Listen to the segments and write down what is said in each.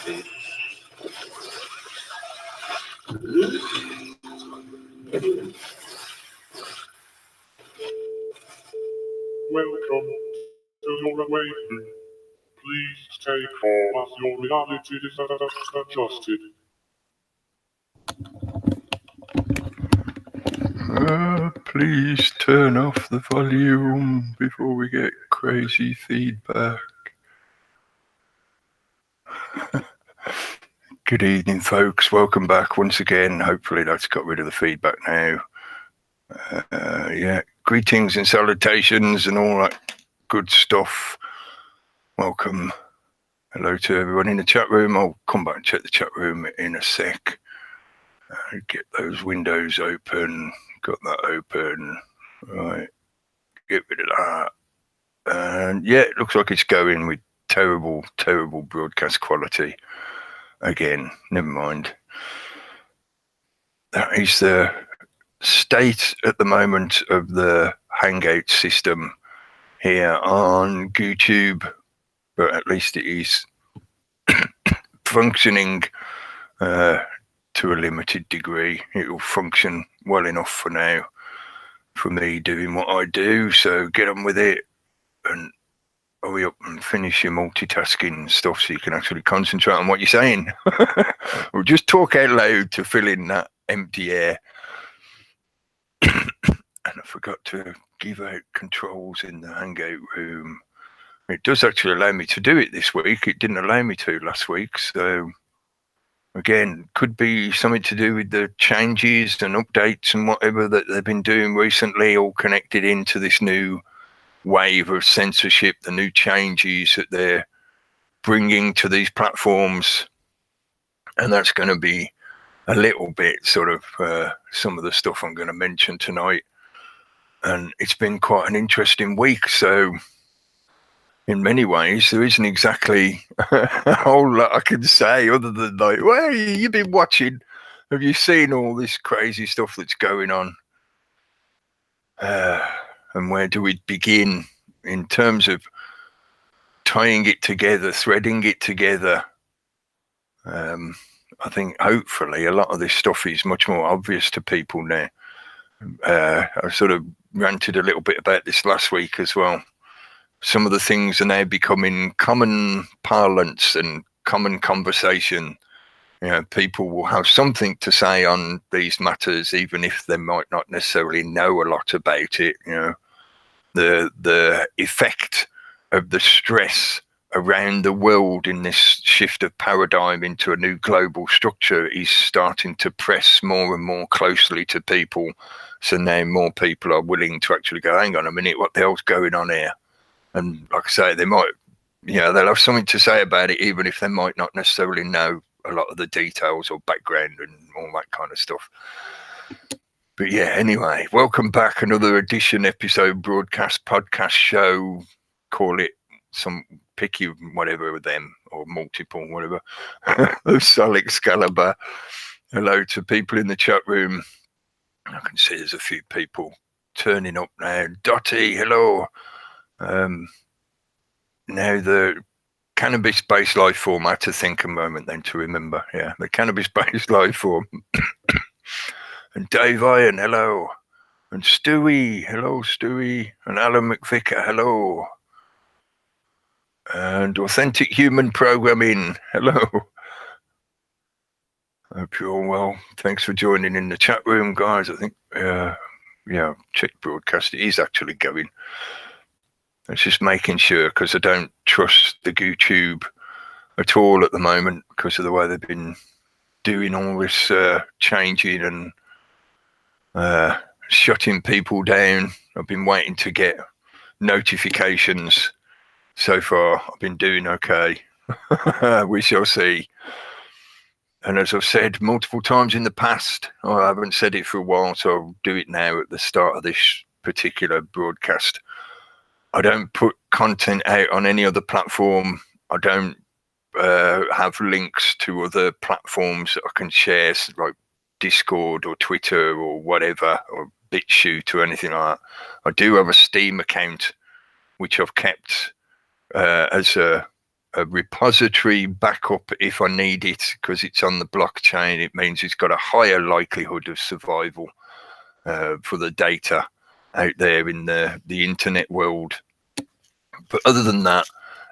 Welcome to your awakening. Please take form as your reality is adjusted. Please turn off the volume before we get crazy feedback. Good evening, folks. Welcome back once again. Hopefully that's got rid of the feedback now. Greetings and salutations and all that good stuff. Welcome. Hello to everyone in the chat room. I'll come back and check the chat room in a sec. Get those windows open. Got that open. Right. Get rid of that. And yeah, it looks like it's going with terrible broadcast quality. Again, never mind. That is the state at the moment of the Hangout system here on YouTube, but at least it is functioning to a limited degree. It will function well enough for now for me doing what I do, so get on with it and hurry up and finish your multitasking stuff so you can actually concentrate on what you're saying. Or just talk out loud to fill in that empty air. And I forgot to give out controls in the Hangout room. It does actually allow me to do it this week. It didn't allow me to last week, so again, could be something to do with the changes and updates and whatever that they've been doing recently, all connected into this new wave of censorship, the new changes that they're bringing to these platforms. And that's going to be a little bit sort of some of the stuff I'm going to mention tonight. And it's been quite an interesting week. So in many ways, there isn't exactly a whole lot I can say other than like, well, you've been watching. Have you seen all this crazy stuff that's going on? And where do we begin in terms of tying it together, threading it together? I think hopefully a lot of this stuff is much more obvious to people now. I sort of ranted a little bit about this last week as well. Some of the things are now becoming common parlance and common conversation. You know, people will have something to say on these matters, even if they might not necessarily know a lot about it. You know, the effect of the stress around the world in this shift of paradigm into a new global structure is starting to press more and more closely to people. So now more people are willing to actually go, hang on a minute, what the hell's going on here? And like I say, they might, you know, they'll have something to say about it, even if they might not necessarily know a lot of the details or background and all that kind of stuff. But yeah, anyway, welcome back. Another edition, episode, broadcast, podcast show, call it some picky whatever with them or multiple, whatever. Sol Excalibre. Hello to people in the chat room. I can see there's a few people turning up now. Dottie, hello. Now the cannabis-based life form, I had to think a moment then to remember. Yeah, the cannabis-based life form. And Dave Iron, hello. And Stewie, hello Stewie. And Alan McVicker, hello. And Authentic Human Programming, hello. Hope you're all well. Thanks for joining in the chat room, guys. I think, check broadcast. It is actually going. It's just making sure, because I don't trust the YouTube at all at the moment because of the way they've been doing all this changing and shutting people down. I've been waiting to get notifications. So far, I've been doing okay. We shall see. And as I've said multiple times in the past, I haven't said it for a while, so I'll do it now at the start of this particular broadcast. I don't put content out on any other platform. I don't have links to other platforms that I can share, like Discord or Twitter or whatever, or BitChute or anything like that. I do have a Steam account, which I've kept as a repository backup if I need it, because it's on the blockchain. It means it's got a higher likelihood of survival for the data out there in the internet world. But other than that,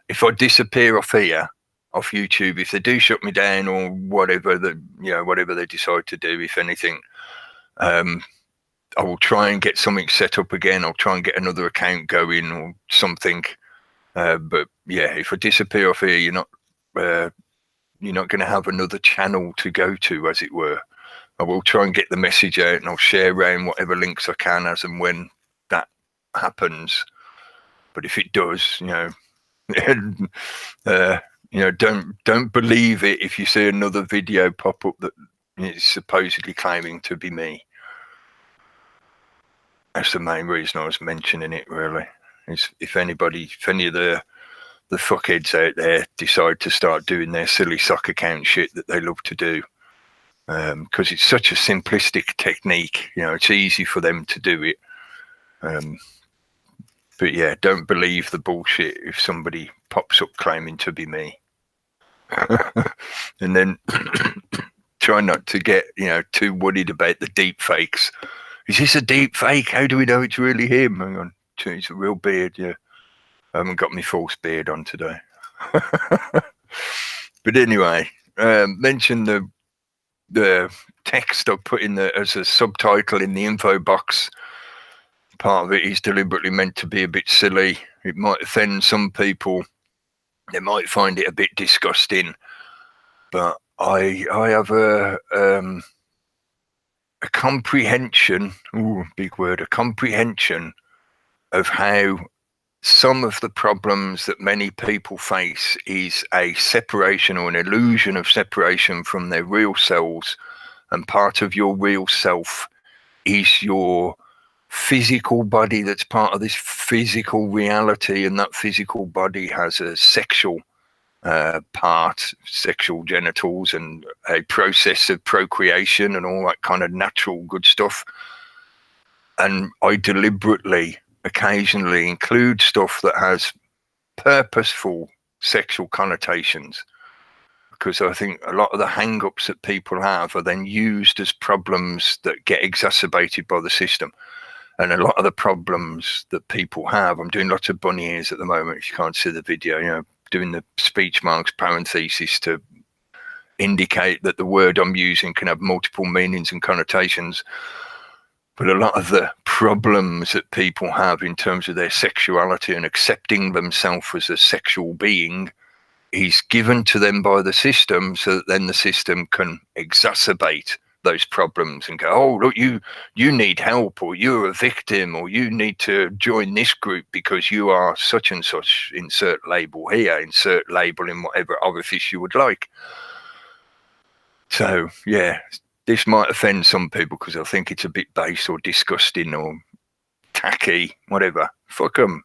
if I disappear off here, off YouTube, if they do shut me down or whatever whatever they decide to do, if anything, I will try and get something set up again. I'll try and get another account going or something. But yeah, if I disappear off here, you're not going to have another channel to go to, as it were. I will try and get the message out, and I'll share around whatever links I can as and when that happens. But if it does, don't believe it if you see another video pop up that is supposedly claiming to be me. That's the main reason I was mentioning it, really. Is if any of the fuckheads out there decide to start doing their silly sock account shit that they love to do, because it's such a simplistic technique, it's easy for them to do it. But yeah, don't believe the bullshit if somebody pops up claiming to be me. And then try not to get, too worried about the deep fakes. Is this a deep fake? How do we know it's really him? Hang on, it's a real beard, yeah. I haven't got my false beard on today. But anyway, mention the text I put in as a subtitle in the info box. Part of it is deliberately meant to be a bit silly. It might offend some people. They might find it a bit disgusting. But I have a comprehension, big word, a comprehension of how some of the problems that many people face is a separation or an illusion of separation from their real selves. And part of your real self is your physical body that's part of this physical reality. And that physical body has a sexual part, sexual genitals, and a process of procreation and all that kind of natural good stuff. And I deliberately occasionally include stuff that has purposeful sexual connotations, because I think a lot of the hang-ups that people have are then used as problems that get exacerbated by the system. And a lot of the problems that people have, I'm doing lots of bunny ears at the moment, if you can't see the video, doing the speech marks parentheses to indicate that the word I'm using can have multiple meanings and connotations. But a lot of the problems that people have in terms of their sexuality and accepting themselves as a sexual being is given to them by the system, so that then the system can exacerbate those problems and go, oh, look, you need help, or you're a victim, or you need to join this group because you are such and such, insert label here, insert label in whatever orifice you would like. So yeah, this might offend some people because I think it's a bit base or disgusting or tacky, whatever. Fuck them.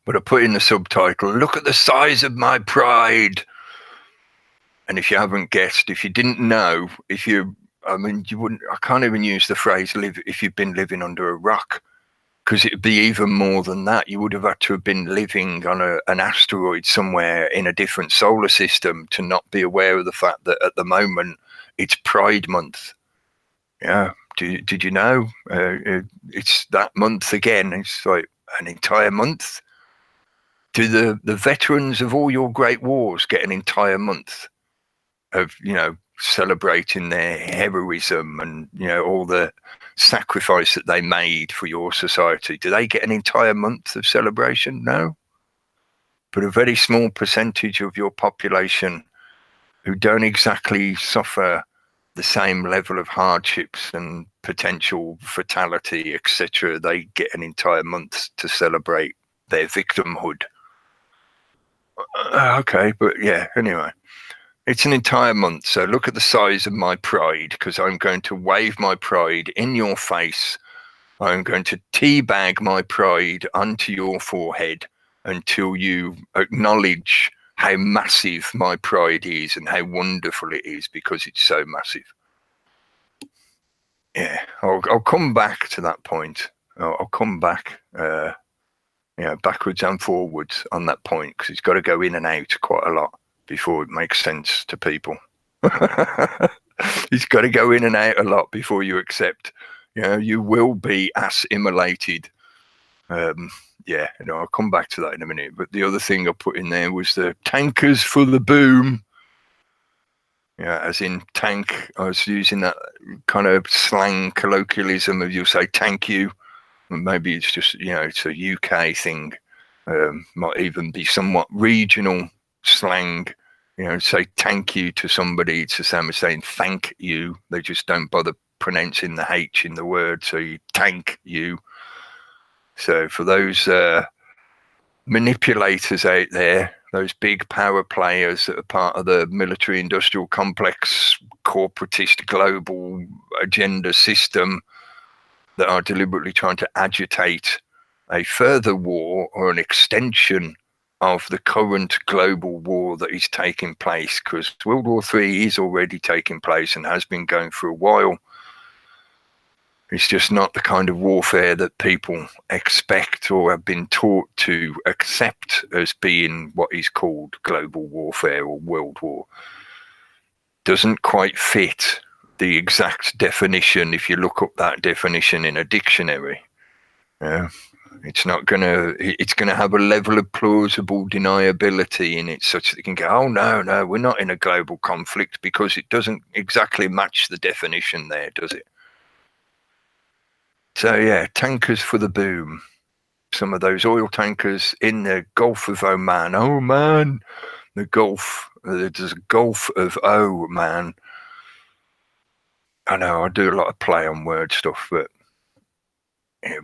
But I put in the subtitle, look at the size of my pride. And if you haven't guessed, if you didn't know, you wouldn't, I can't even use the phrase live if you've been living under a rock, because it'd be even more than that. You would have had to have been living on an asteroid somewhere in a different solar system to not be aware of the fact that at the moment it's Pride Month. Yeah, did you know? It's that month again. It's like an entire month. Do the veterans of all your great wars get an entire month of, celebrating their heroism and, all the sacrifice that they made for your society? Do they get an entire month of celebration? No. But a very small percentage of your population who don't exactly suffer the same level of hardships and potential fatality, etc., they get an entire month to celebrate their victimhood. Okay, but yeah, anyway. It's an entire month, so look at the size of my pride, because I'm going to wave my pride in your face. I'm going to teabag my pride onto your forehead until you acknowledge how massive my pride is and how wonderful it is, because it's so massive. Yeah, I'll come back to that point. I'll come back backwards and forwards on that point, because it's got to go in and out quite a lot before it makes sense to people. It's got to go in and out a lot before you accept, you will be assimilated. I'll come back to that in a minute. But the other thing I put in there was the tankers for the boom. As in tank. I was using that kind of slang colloquialism of you'll say thank you. Maybe it's just, it's a UK thing. Might even be somewhat regional slang. Say thank you to somebody. It's the same as saying thank you. They just don't bother pronouncing the H in the word. So you thank you. So for those manipulators out there, those big power players that are part of the military industrial complex, corporatist global agenda system that are deliberately trying to agitate a further war or an extension of the current global war that is taking place, because World War III is already taking place and has been going for a while. It's just not the kind of warfare that people expect or have been taught to accept as being what is called global warfare or world war. Doesn't quite fit the exact definition if you look up that definition in a dictionary. It's not it's gonna have a level of plausible deniability in it such that you can go, oh no, we're not in a global conflict, because it doesn't exactly match the definition there, does it? So tankers for the boom. Some of those oil tankers in the Gulf of Oman. Oh man, the Gulf. There's a Gulf of Oman. I know I do a lot of play on word stuff, but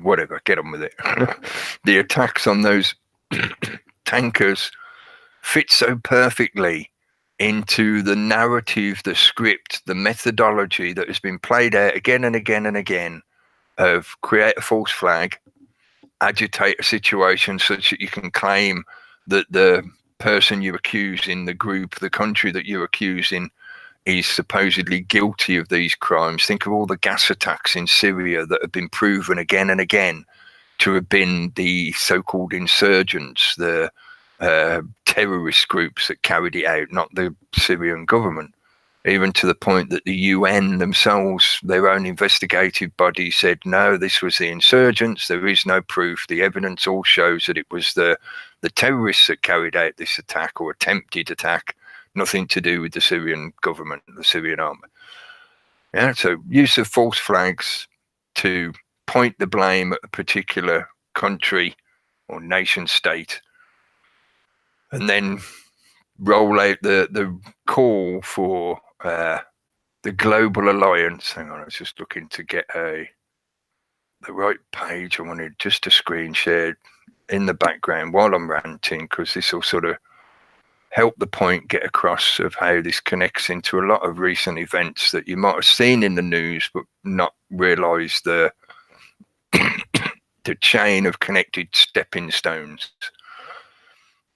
whatever, get on with it. The attacks on those tankers fit so perfectly into the narrative, the script, the methodology that has been played out again and again and again of create a false flag, agitate a situation such that you can claim that the person you're accusing, the group, the country that you're accusing is supposedly guilty of these crimes. Think of all the gas attacks in Syria that have been proven again and again to have been the so-called insurgents, the terrorist groups that carried it out, not the Syrian government. Even to the point that the UN themselves, their own investigative body, said, no, this was the insurgents. There is no proof. The evidence all shows that it was the terrorists that carried out this attack or attempted attack, nothing to do with the Syrian government, the Syrian army. So use of false flags to point the blame at a particular country or nation state, and then roll out the call for the global alliance. Hang on, I was just looking to get the right page. I wanted just a screen shared in the background while I'm ranting, because this will sort of help the point get across of how this connects into a lot of recent events that you might have seen in the news but not realised the chain of connected stepping stones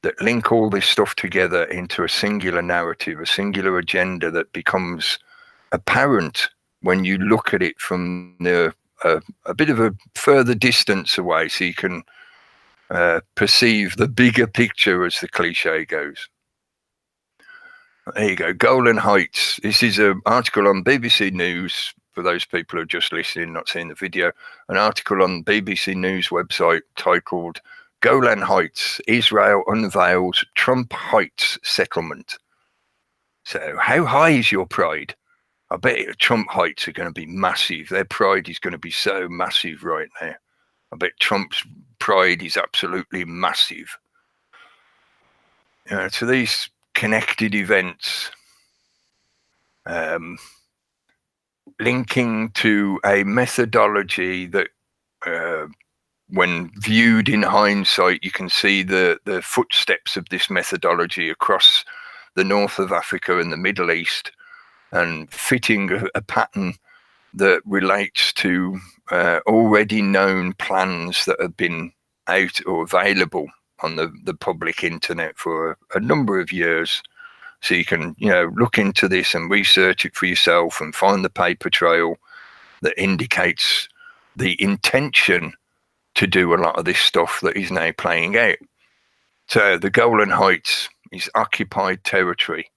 that link all this stuff together into a singular narrative, a singular agenda that becomes apparent when you look at it from a bit of a further distance away, so you can perceive the bigger picture, as the cliche goes. There you go, Golan Heights. This is an article on BBC News, for those people who are just listening, not seeing the video, an article on BBC News website titled Golan Heights, Israel unveils Trump Heights settlement. So how high is your pride? I bet Trump Heights are going to be massive. Their pride is going to be so massive right now. I bet Trump's pride is absolutely massive. So these connected events linking to a methodology that when viewed in hindsight, you can see the footsteps of this methodology across the north of Africa and the Middle East, and fitting a pattern that relates to already known plans that have been out or available on the public internet for a number of years. So you can, look into this and research it for yourself and find the paper trail that indicates the intention to do a lot of this stuff that is now playing out. So the Golan Heights is occupied territory.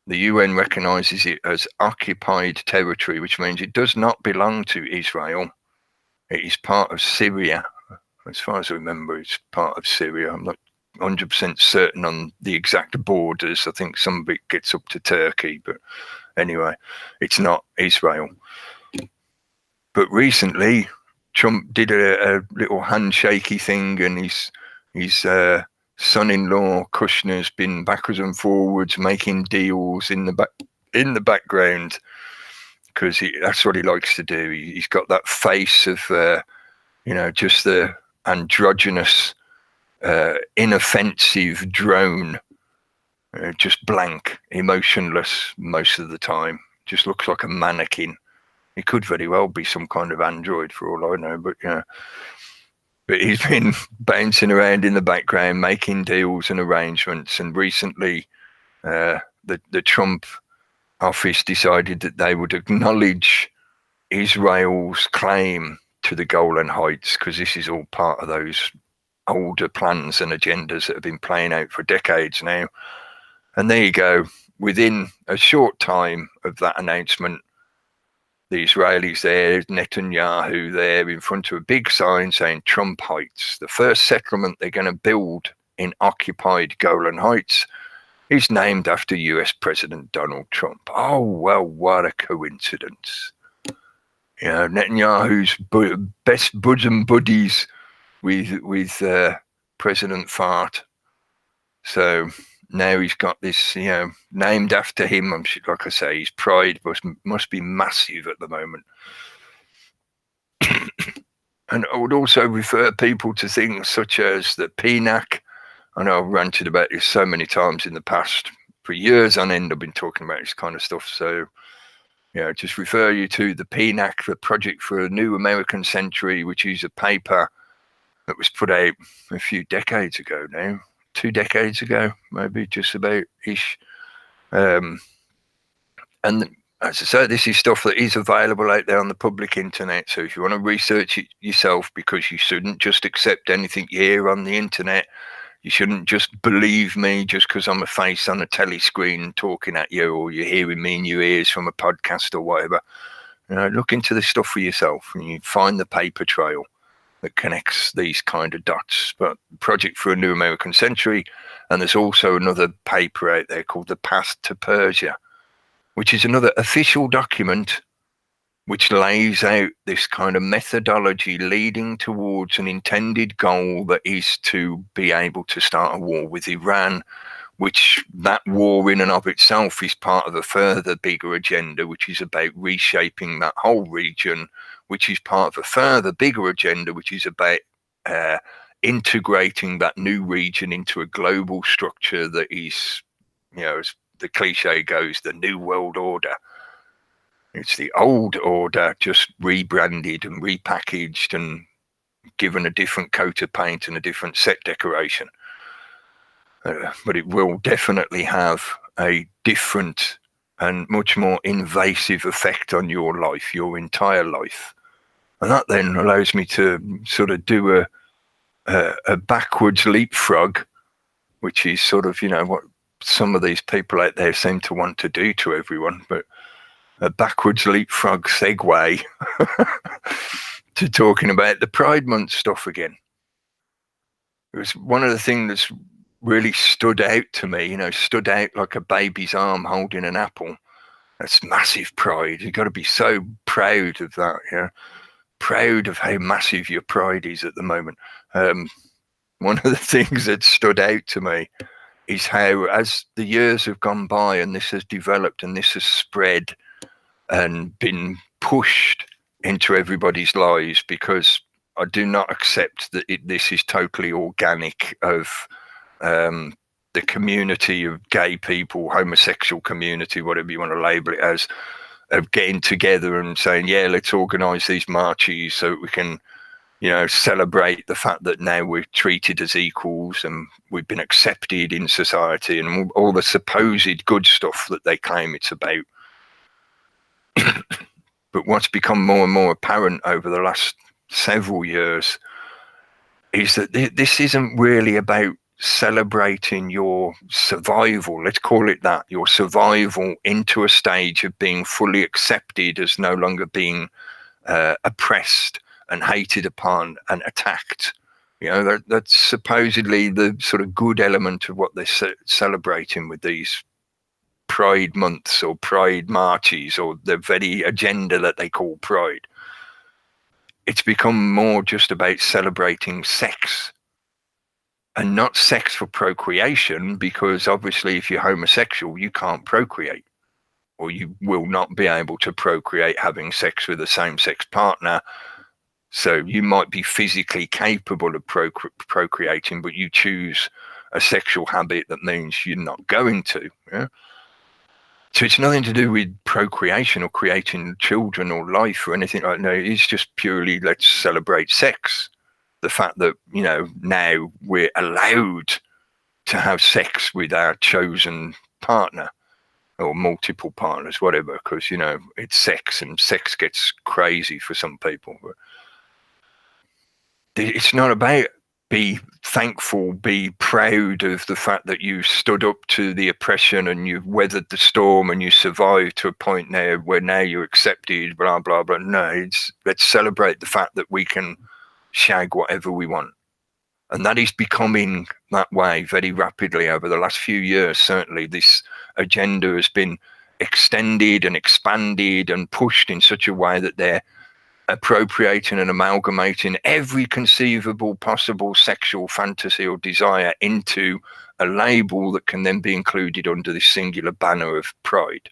The UN recognizes it as occupied territory, which means it does not belong to Israel. It is part of Syria. As far as I remember, it's part of Syria. I'm not 100% certain on the exact borders. I think some of it gets up to Turkey, but anyway, it's not Israel. But recently, Trump did a little handshakey thing, and his son-in-law Kushner's been backwards and forwards making deals in the background, because that's what he likes to do. He's got that face of just the androgynous, inoffensive drone, just blank, emotionless most of the time. Just looks like a mannequin. He could very well be some kind of android for all I know, but But he's been bouncing around in the background, making deals and arrangements. And recently, the Trump office decided that they would acknowledge Israel's claim to the Golan Heights, because this is all part of those older plans and agendas that have been playing out for decades now. And there you go. Within a short time of that announcement, the Israelis there, Netanyahu there in front of a big sign saying Trump Heights. The first settlement they're going to build in occupied Golan Heights is named after US President Donald Trump. Oh, well, what a coincidence. You know, Netanyahu's best bosom buddies with President Fart. So now he's got this, named after him. Like I say, his pride must be massive at the moment. And I would also refer people to things such as the PNAC. I know I've ranted about this so many times in the past. For years on end, I've been talking about this kind of stuff. So, just refer you to the PNAC, the Project for a New American Century, which is a paper that was put out a few decades ago now. 2 decades ago, maybe, just about ish. And as I say, this is stuff that is available out there on the public internet. So if you want to research it yourself, because you shouldn't just accept anything you hear on the internet. You shouldn't just believe me just because I'm a face on a telly screen talking at you, or you're hearing me in your ears from a podcast or whatever. Look into this stuff for yourself, and you find the paper trail that connects these kind of dots. But Project for a New American Century, and there's also another paper out there called The Path to Persia, which is another official document which lays out this kind of methodology leading towards an intended goal that is to be able to start a war with Iran, which that war in and of itself is part of a further bigger agenda, which is about reshaping that whole region, which is part of a further bigger agenda, which is about integrating that new region into a global structure that is, as the cliche goes, the New World Order. It's the old order, just rebranded and repackaged and given a different coat of paint and a different set decoration. But it will definitely have a different and much more invasive effect on your life, your entire life. And that then allows me to sort of do a backwards leapfrog, which is sort of, what some of these people out there seem to want to do to everyone, but a backwards leapfrog segue to talking about the Pride Month stuff again. It was one of the things that's really stood out to me, stood out like a baby's arm holding an apple. That's massive pride. You've got to be so proud of that, proud of how massive your pride is at the moment. One of the things that stood out to me is how, as the years have gone by and this has developed and this has spread and been pushed into everybody's lives, because I do not accept that this is totally organic of the community of gay people, homosexual community, whatever you want to label it as, of getting together and saying, yeah, let's organise these marches so we can, celebrate the fact that now we're treated as equals and we've been accepted in society and all the supposed good stuff that they claim it's about. But what's become more and more apparent over the last several years is that this isn't really about celebrating your survival, let's call it that, your survival into a stage of being fully accepted as no longer being oppressed and hated upon and attacked. You know, that's supposedly the sort of good element of what they're celebrating with these pride months or pride marches or the very agenda that they call pride. It's become more just about celebrating sex, and not sex for procreation, because obviously if you're homosexual, you can't procreate, or you will not be able to procreate having sex with a same-sex partner. So you might be physically capable of procreating, but you choose a sexual habit that means you're not going to. Yeah? So it's nothing to do with procreation or creating children or life or anything like that. No, it's just purely let's celebrate sex. The fact that, you know, now we're allowed to have sex with our chosen partner or multiple partners, whatever, because, you know, it's sex and sex gets crazy for some people. But it's not about be thankful, be proud of the fact that you stood up to the oppression and you've weathered the storm and you survived to a point now where now you're accepted, blah, blah, blah. No, it's let's celebrate the fact that we can shag whatever we want. And that is becoming that way very rapidly over the last few years. Certainly this agenda has been extended and expanded and pushed in such a way that they're appropriating and amalgamating every conceivable possible sexual fantasy or desire into a label that can then be included under this singular banner of pride.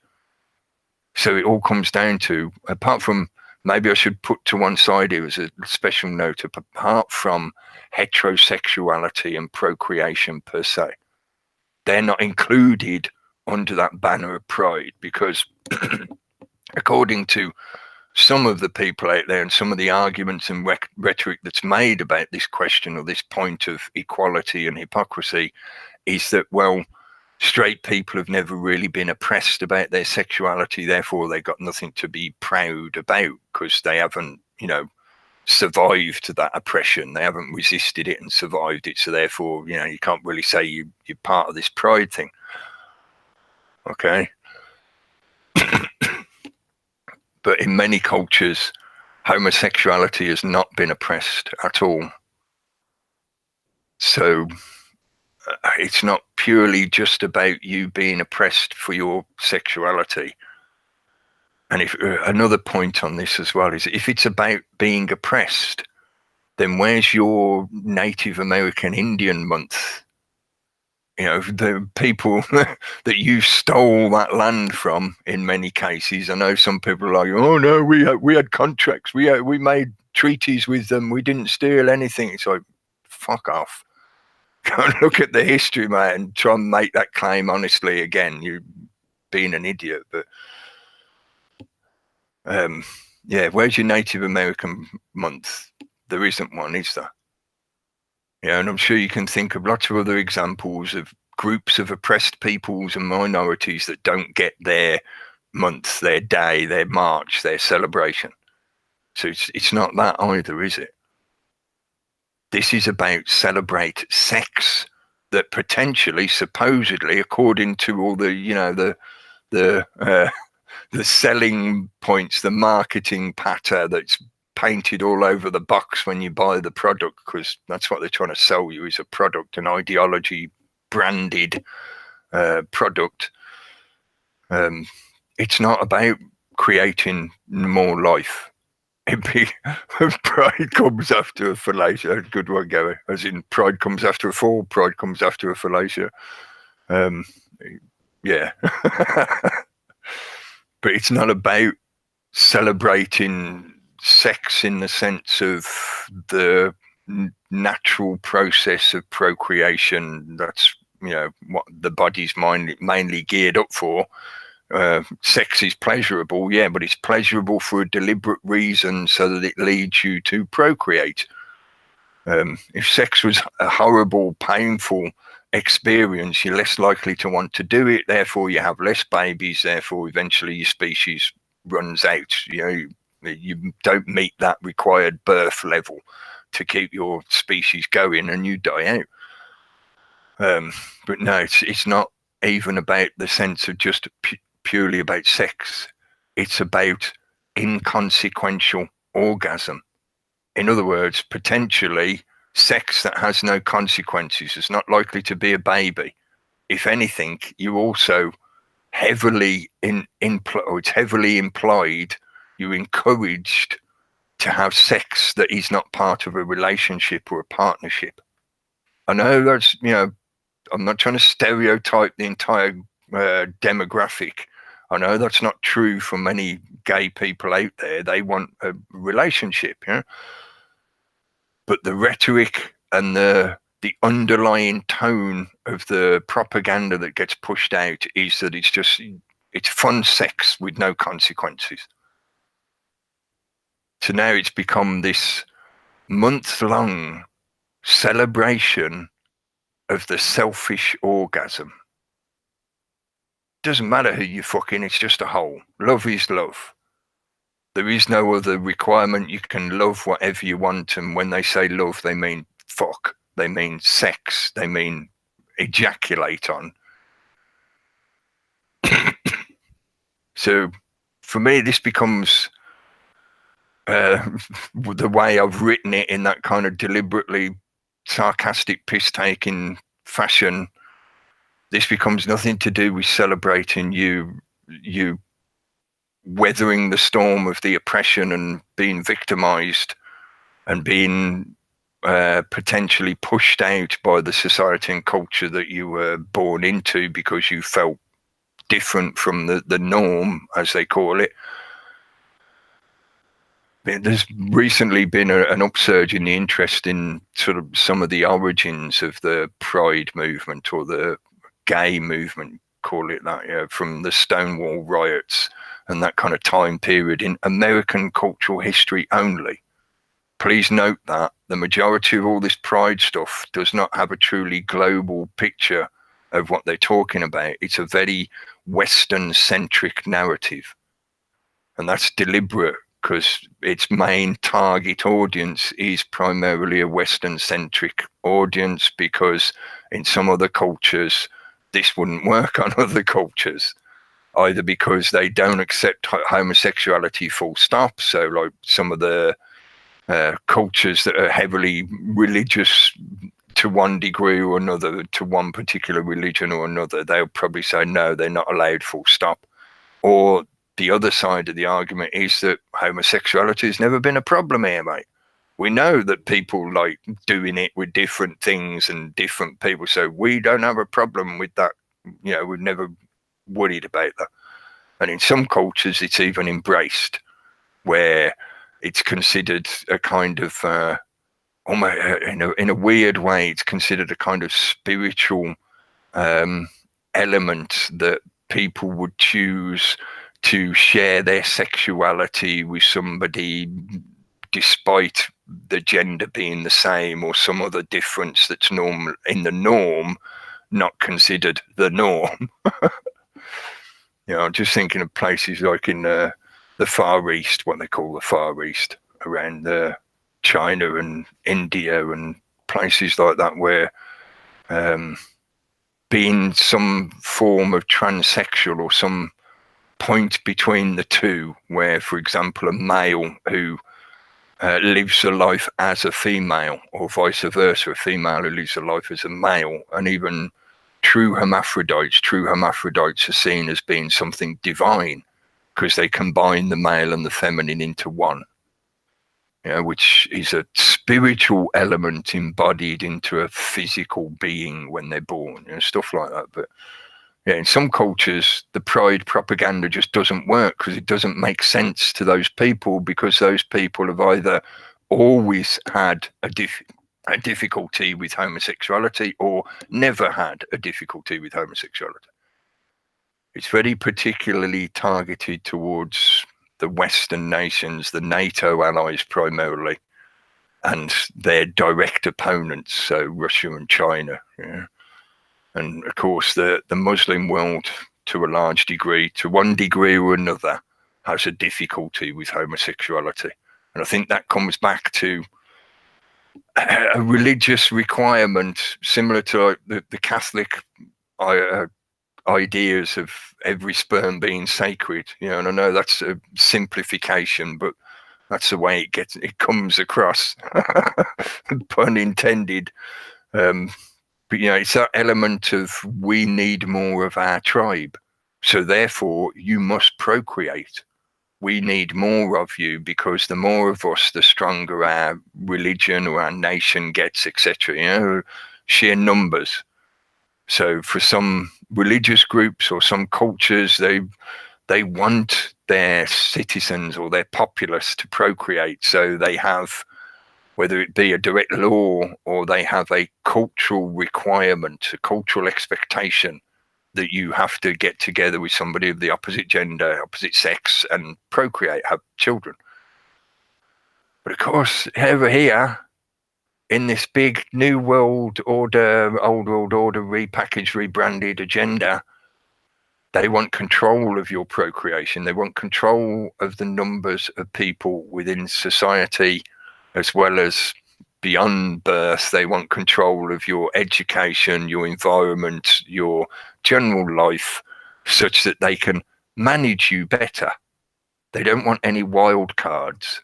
So it all comes down to, apart from, maybe I should put to one side here as a special note, apart from heterosexuality and procreation per se, they're not included under that banner of pride, because according to some of the people out there and some of the arguments and rhetoric that's made about this question or this point of equality and hypocrisy is that, well, straight people have never really been oppressed about their sexuality, therefore they got nothing to be proud about because they haven't, you know, survived that oppression. They haven't resisted it and survived it, so therefore, you know, you can't really say you're part of this pride thing. Okay. But in many cultures, homosexuality has not been oppressed at all. So it's not purely just about you being oppressed for your sexuality. And if another point on this as well is, if it's about being oppressed, then where's your Native American Indian month? You know, the people that you stole that land from, in many cases. I know some people are like, oh no, we had contracts, we made treaties with them, we didn't steal anything. It's like, fuck off. Go and look at the history, mate, and try and make that claim honestly again. You're being an idiot. But yeah, where's your Native American month? There isn't one, is there? Yeah, and I'm sure you can think of lots of other examples of groups of oppressed peoples and minorities that don't get their month, their day, their march, their celebration. So it's not that either, is it? This is about celebrate sex that potentially, supposedly, according to all the, you know, the selling points, the marketing patter that's painted all over the box when you buy the product, because that's what they're trying to sell you, is a product, an ideology branded product. It's not about creating more life. Pride comes after a fallacia. Good one, Gary. As in, pride comes after a fall, pride comes after a fallacia. Yeah. But it's not about celebrating sex in the sense of the natural process of procreation. That's, you know, what the body's mainly geared up for. Sex is pleasurable, yeah, but it's pleasurable for a deliberate reason so that it leads you to procreate. If sex was a horrible, painful experience, you're less likely to want to do it, therefore you have less babies, therefore eventually your species runs out. You know, you don't meet that required birth level to keep your species going, and you die out. But no, it's not even about the sense of just purely about sex. It's about inconsequential orgasm. In other words, potentially sex that has no consequences is not likely to be a baby. If anything, you also it's heavily implied, you're encouraged to have sex that is not part of a relationship or a partnership. I know that's, I'm not trying to stereotype the entire demographic. I know that's not true for many gay people out there. They want a relationship, but the rhetoric and the underlying tone of the propaganda that gets pushed out is that it's fun sex with no consequences. So now it's become this month-long celebration of the selfish orgasm. Doesn't matter who you're fucking, it's just a hole. Love is love. There is no other requirement. You can love whatever you want, and when they say love, they mean fuck. They mean sex. They mean ejaculate on. So for me, this becomes the way I've written it, in that kind of deliberately sarcastic, piss-taking fashion. This becomes nothing to do with celebrating you weathering the storm of the oppression and being victimized and being potentially pushed out by the society and culture that you were born into because you felt different from the norm, as they call it. There's recently been an upsurge in the interest in sort of some of the origins of the Pride movement, or the gay movement, call it that, from the Stonewall riots and that kind of time period in American cultural history only. Please note that the majority of all this Pride stuff does not have a truly global picture of what they're talking about. It's a very Western-centric narrative. And that's deliberate, because its main target audience is primarily a Western-centric audience, because in some other cultures, this wouldn't work on other cultures, either because they don't accept homosexuality full stop. So like some of the cultures that are heavily religious to one degree or another, to one particular religion or another, they'll probably say, no, they're not allowed full stop. Or the other side of the argument is that homosexuality has never been a problem here, mate. We know that people like doing it with different things and different people, so we don't have a problem with that. We've never worried about that. And in some cultures, it's even embraced, where it's considered a kind of, almost in a weird way, it's considered a kind of spiritual element that people would choose to share their sexuality with somebody despite the gender being the same, or some other difference that's normal in the norm, not considered the norm. I'm just thinking of places like in the Far East, what they call the Far East, around China and India and places like that, where being some form of transsexual or some point between the two, where, for example, a male who lives a life as a female, or vice versa, a female who lives a life as a male, and even true hermaphrodites are seen as being something divine, because they combine the male and the feminine into one, which is a spiritual element embodied into a physical being when they're born, stuff like that. But in some cultures, the pride propaganda just doesn't work, because it doesn't make sense to those people, because those people have either always had a difficulty with homosexuality or never had a difficulty with homosexuality. It's very particularly targeted towards the Western nations, the NATO allies primarily, and their direct opponents, so Russia and China. And of course, the Muslim world, to a large degree, to one degree or another, has a difficulty with homosexuality. And I think that comes back to a religious requirement similar to like the Catholic ideas of every sperm being sacred, you know. And I know that's a simplification, but that's the way it comes across. Pun intended. But you know, it's that element of we need more of our tribe, so therefore you must procreate. We need more of you because the more of us, the stronger our religion or our nation gets, etc. You know, sheer numbers. So for some religious groups or some cultures, they want their citizens or their populace to procreate. So they have, whether it be a direct law or they have a cultural requirement, a cultural expectation that you have to get together with somebody of the opposite gender, opposite sex, and procreate, have children. But of course, over here, in this big new world order, old world order, repackaged, rebranded agenda, they want control of your procreation. They want control of the numbers of people within society, as well as beyond birth. They want control of your education, your environment, your general life, such that they can manage you better. They don't want any wild cards.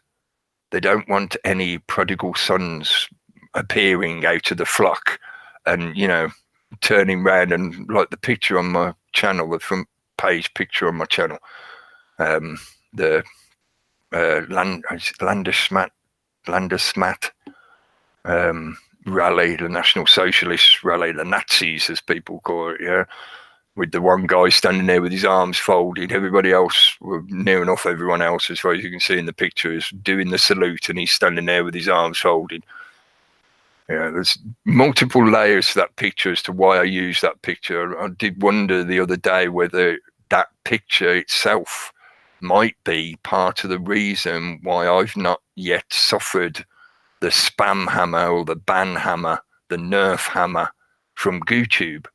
They don't want any prodigal sons appearing out of the flock and, you know, turning round and like the picture on my channel, the front page picture on my channel, the Landesmat rally, the National Socialist rally, the Nazis as people call it, yeah, with the one guy standing there with his arms folded. Everybody else, well, near enough everyone else, as far as you can see in the picture, is doing the salute, and he's standing there with his arms folded. Yeah, there's multiple layers to that picture as to why I use that picture. I did wonder the other day whether that picture itself might be part of the reason why I've not yet suffered the spam hammer or the ban hammer, the nerf hammer from YouTube.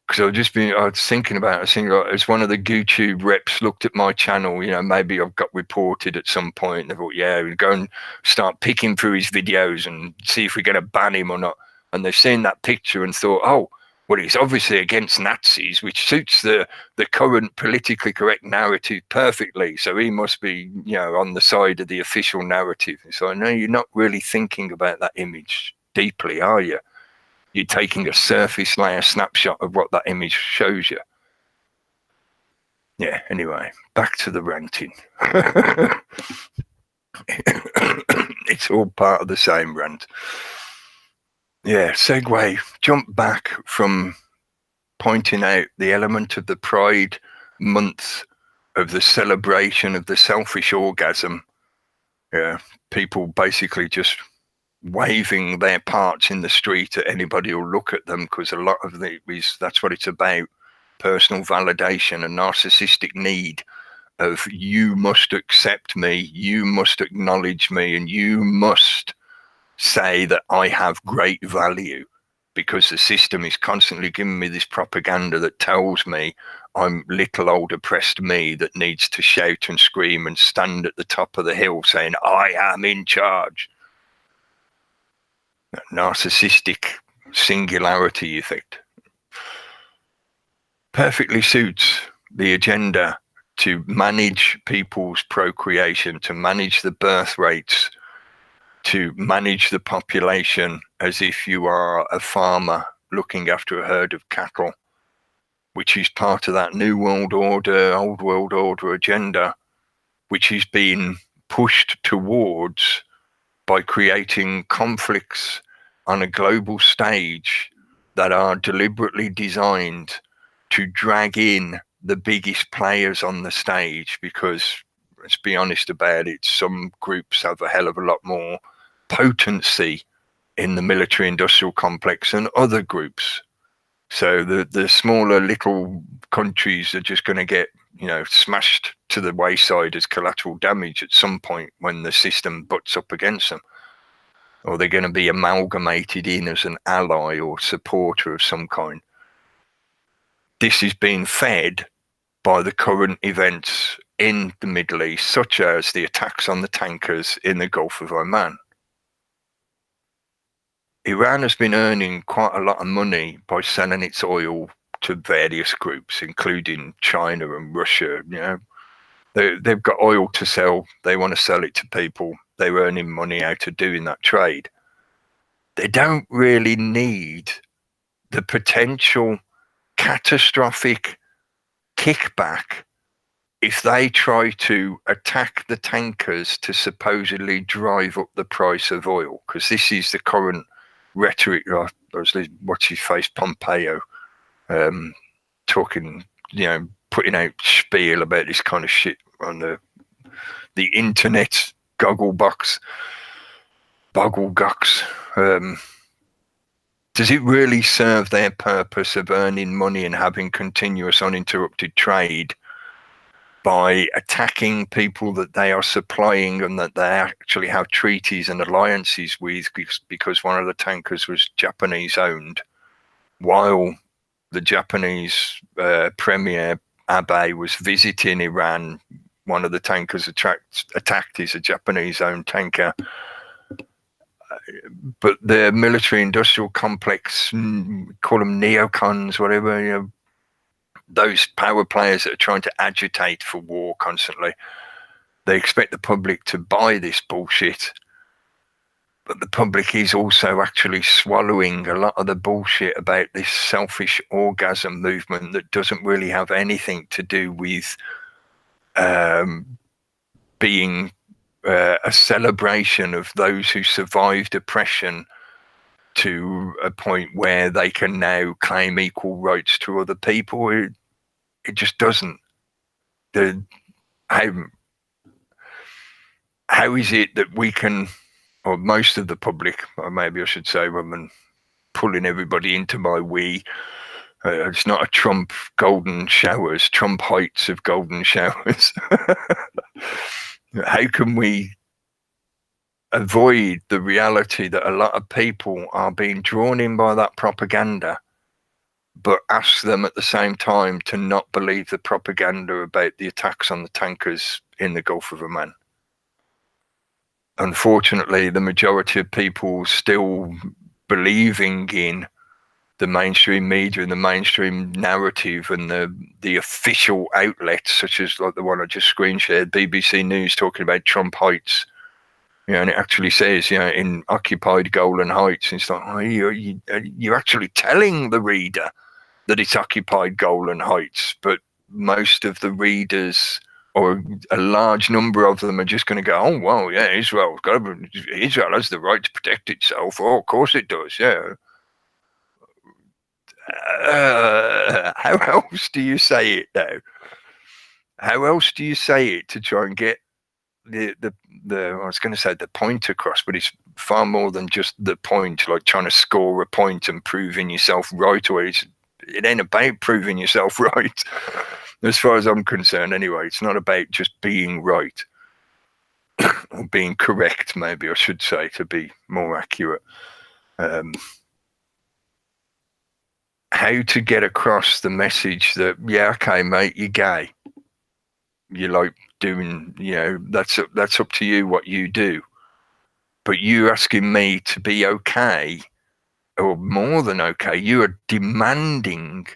Because I was thinking about it. I was thinking, like, as one of the YouTube reps looked at my channel, you know, maybe I've got reported at some point, and they thought, yeah, we'll go and start picking through his videos and see if we're going to ban him or not. And they've seen that picture and thought, oh, well, he's obviously against Nazis, which suits the current politically correct narrative perfectly. So he must be, you know, on the side of the official narrative. So I know you're not really thinking about that image deeply, are you? You're taking a surface layer snapshot of what that image shows you. Yeah, anyway, back to the ranting. It's all part of the same rant. Yeah, segue, jump back from pointing out the element of the Pride month, of the celebration of the selfish orgasm. Yeah, people basically just waving their parts in the street at anybody who'll look at them, because a lot of that's what it's about: personal validation, a narcissistic need of you must accept me, you must acknowledge me, and you must say that I have great value, because the system is constantly giving me this propaganda that tells me I'm little old oppressed me that needs to shout and scream and stand at the top of the hill saying I am in charge. Narcissistic singularity effect perfectly suits the agenda to manage people's procreation, to manage the birth rates, to manage the population as if you are a farmer looking after a herd of cattle, which is part of that new world order, old world order agenda, which is being pushed towards by creating conflicts on a global stage that are deliberately designed to drag in the biggest players on the stage. Because let's be honest about it, some groups have a hell of a lot more potency in the military industrial complex than other groups. So the smaller little countries are just going to get, you know, smashed to the wayside as collateral damage at some point when the system butts up against them, or they're going to be amalgamated in as an ally or supporter of some kind. This is being fed by the current events in the Middle East, such as the attacks on the tankers in the Gulf of Oman. Iran has been earning quite a lot of money by selling its oil to various groups, including China and Russia. They've got oil to sell. They want to sell it to people. They're earning money out of doing that trade. They don't really need the potential catastrophic kickback if they try to attack the tankers to supposedly drive up the price of oil, because this is the current rhetoric. I was watching his face, Pompeo, talking, putting out spiel about this kind of shit on the internet gogglebox. Does it really serve their purpose of earning money and having continuous uninterrupted trade by attacking people that they are supplying and that they actually have treaties and alliances with, because one of the tankers was Japanese owned, while the Japanese Premier Abe was visiting Iran? One of the tankers attacked is a Japanese owned tanker. But the military industrial complex, call them neocons, whatever, those power players that are trying to agitate for war constantly, they expect the public to buy this bullshit. But the public is also actually swallowing a lot of the bullshit about this selfish orgasm movement that doesn't really have anything to do with being a celebration of those who survived oppression to a point where they can now claim equal rights to other people. It just doesn't. How is it that we can, or most of the public, or maybe I should say, rather than pulling everybody into my we, it's not a Trump golden showers, Trump heights of golden showers. How can we avoid the reality that a lot of people are being drawn in by that propaganda, but ask them at the same time to not believe the propaganda about the attacks on the tankers in the Gulf of Oman? Unfortunately, the majority of people still believing in the mainstream media and the mainstream narrative and the official outlets, such as like the one I just screen shared, BBC News, talking about Trump heights. And it actually says, in occupied Golan Heights, it's like, oh, you're actually telling the reader that it's occupied Golan Heights, but most of the readers, or a large number of them, are just going to go, oh, well, yeah, Israel has the right to protect itself. Oh, of course it does, yeah. How else do you say it now? How else do you say it to try and get the I was going to say the point across, but it's far more than just the point, like trying to score a point and proving yourself right, or it ain't about proving yourself right. As far as I'm concerned, anyway, it's not about just being right or being correct, maybe I should say, to be more accurate. How to get across the message that, yeah, okay, mate, you're gay. You like doing, that's up to you what you do. But you asking me to be okay, or more than okay, you are demanding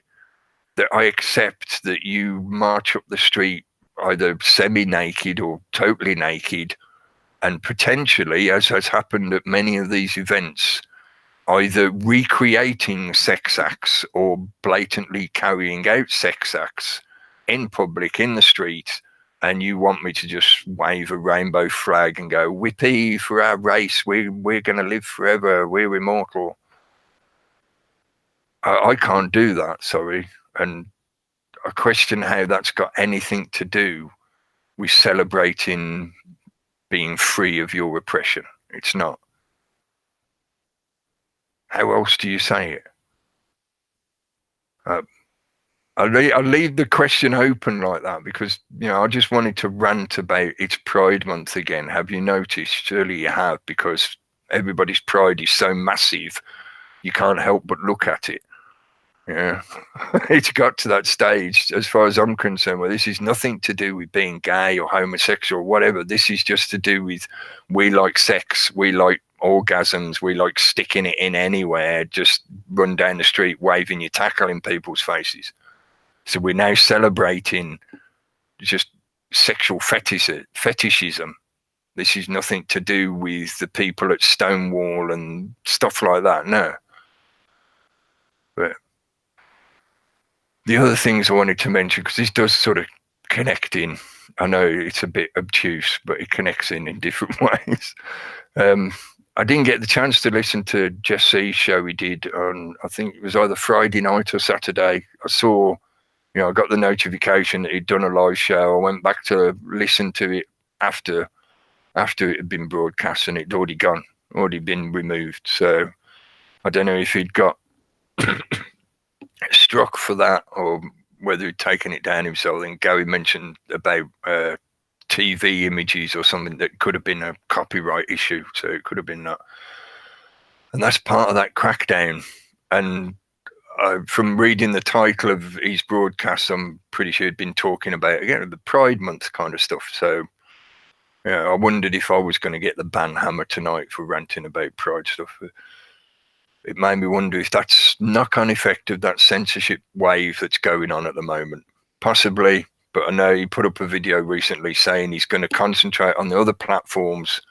that I accept that you march up the street either semi-naked or totally naked, and potentially, as has happened at many of these events, either recreating sex acts or blatantly carrying out sex acts in public, in the street, and you want me to just wave a rainbow flag and go, whippy for our race, we're going to live forever, we're immortal. I can't do that, sorry. And I question how that's got anything to do with celebrating being free of your oppression. It's not. How else do you say it? I'll leave the question open like that because, I just wanted to rant about it's Pride Month again. Have you noticed? Surely you have, because everybody's pride is so massive, you can't help but look at it. Yeah, it's got to that stage, as far as I'm concerned, where this is nothing to do with being gay or homosexual or whatever. This is just to do with, we like sex, we like orgasms. We like sticking it in anywhere, just run down the street waving your tackle in people's faces. So we're now celebrating just sexual fetishism. This is nothing to do with the people at Stonewall and stuff like that, no. But the other things I wanted to mention, because this does sort of connect in, I know it's a bit obtuse, but it connects in different ways. I didn't get the chance to listen to Jesse's show he did on, I think it was either Friday night or Saturday. I saw, I got the notification that he'd done a live show. I went back to listen to it after it had been broadcast, and it'd already been removed. So I don't know if he'd got struck for that or whether he'd taken it down himself. And Gary mentioned about TV images or something that could have been a copyright issue, so it could have been that. And that's part of that crackdown. And from reading the title of his broadcast, I'm pretty sure he'd been talking about, again, the Pride Month kind of stuff. So yeah, I wondered if I was going to get the ban hammer tonight for ranting about Pride stuff. It made me wonder if that's knock-on effect of that censorship wave that's going on at the moment. Possibly, but I know he put up a video recently saying he's going to concentrate on the other platforms,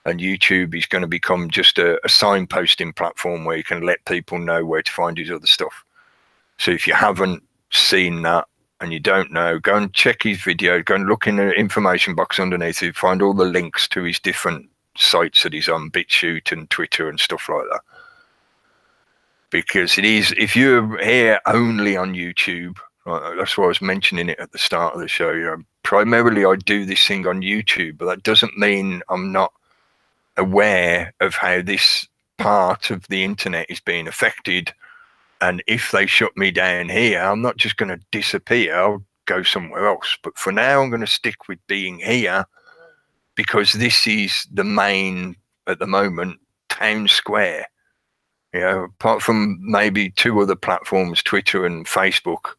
and YouTube is going to become just a signposting platform where you can let people know where to find his other stuff. So if you haven't seen that and you don't know, go and check his video, go and look in the information box underneath it, find all the links to his different sites that he's on, BitChute and Twitter and stuff like that. Because it is, if you're here only on YouTube, that's why I was mentioning it at the start of the show, primarily I do this thing on YouTube, but that doesn't mean I'm not aware of how this part of the internet is being affected. And if they shut me down here, I'm not just going to disappear. I'll go somewhere else. But for now, I'm going to stick with being here, because this is the main, at the moment, town square. Apart from maybe two other platforms, Twitter and Facebook,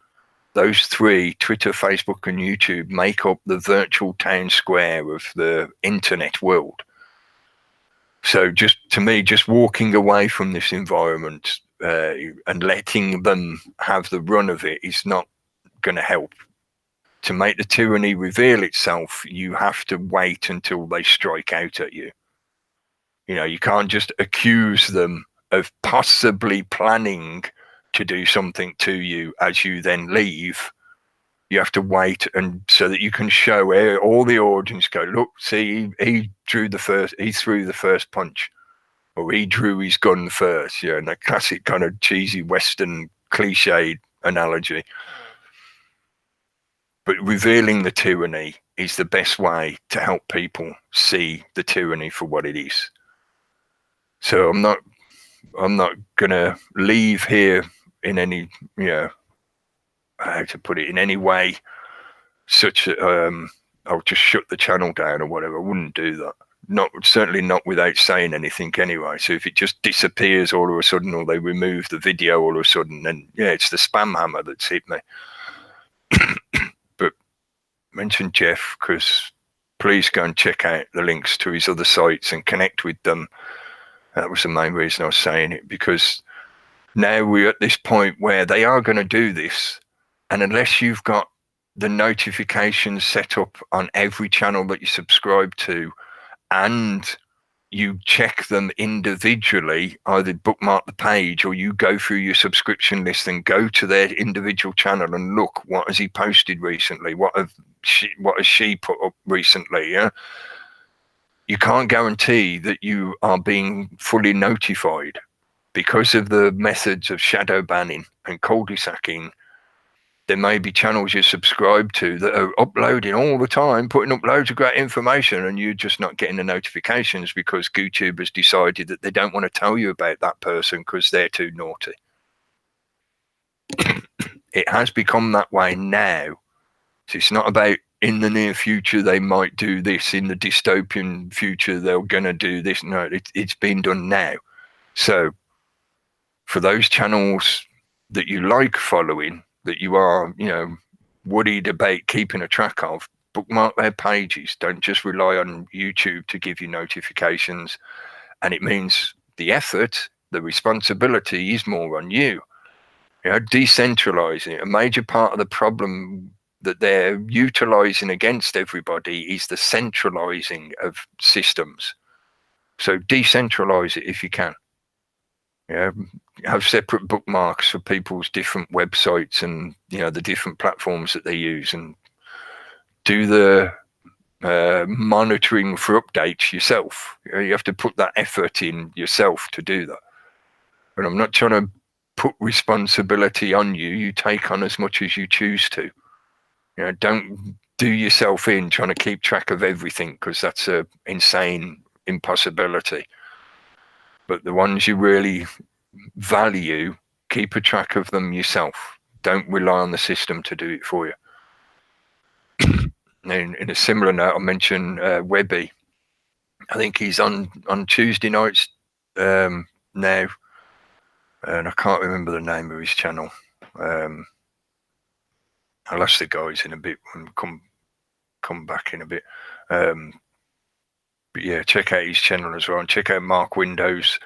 those three, Twitter, Facebook, and YouTube, make up the virtual town square of the internet world. So just to me, just walking away from this environment and letting them have the run of it is not going to help. To make the tyranny reveal itself, you have to wait until they strike out at you. You can't just accuse them of possibly planning to do something to you as you then leave. You have to wait, and so that you can show all the audience, go, look, see, he threw the first punch, or he drew his gun first. And that classic kind of cheesy Western cliched analogy. But revealing the tyranny is the best way to help people see the tyranny for what it is. So I'm not gonna leave here in any, how to put it, in any way such that I'll just shut the channel down or whatever. I wouldn't do that. Certainly not without saying anything anyway. So if it just disappears all of a sudden, or they remove the video all of a sudden, then it's the spam hammer that's hit me. But mention Jeff, because please go and check out the links to his other sites and connect with them. That was the main reason I was saying it, because now we're at this point where they are going to do this, and unless you've got the notifications set up on every channel that you subscribe to, and you check them individually, either bookmark the page or you go through your subscription list and go to their individual channel and look, what has he posted recently? What has she put up recently? You can't guarantee that you are being fully notified, because of the methods of shadow banning and cul-de-sacking. There may be channels you subscribe to that are uploading all the time, putting up loads of great information, and you're just not getting the notifications because YouTube has decided that they don't want to tell you about that person because they're too naughty. It has become that way now. So it's not about in the near future they might do this, in the dystopian future they're going to do this. No, it's been done now. So for those channels that you like following, that you are, worried about keeping a track of, bookmark their pages. Don't just rely on YouTube to give you notifications, And it means the effort, the responsibility is more on you. You know, decentralizing it. A major part of the problem that they're utilizing against everybody is the centralizing of systems. So decentralize it if you can. Yeah, have separate bookmarks for people's different websites and, you know, the different platforms that they use, and do the monitoring for updates yourself. You have to put that effort in yourself to do that. And I'm not trying to put responsibility on you. You take on as much as you choose to. You know, don't do yourself in trying to keep track of everything, because that's a insane impossibility. But the ones you really value, keep a track of them yourself. Don't rely on the system to do it for you. In a similar note, I'll mention Webby. I think he's on Tuesday nights now, and I can't remember the name of his channel. I'll ask the guys in a bit and come back in a bit. But yeah, check out his channel as well, and check out Mark Windows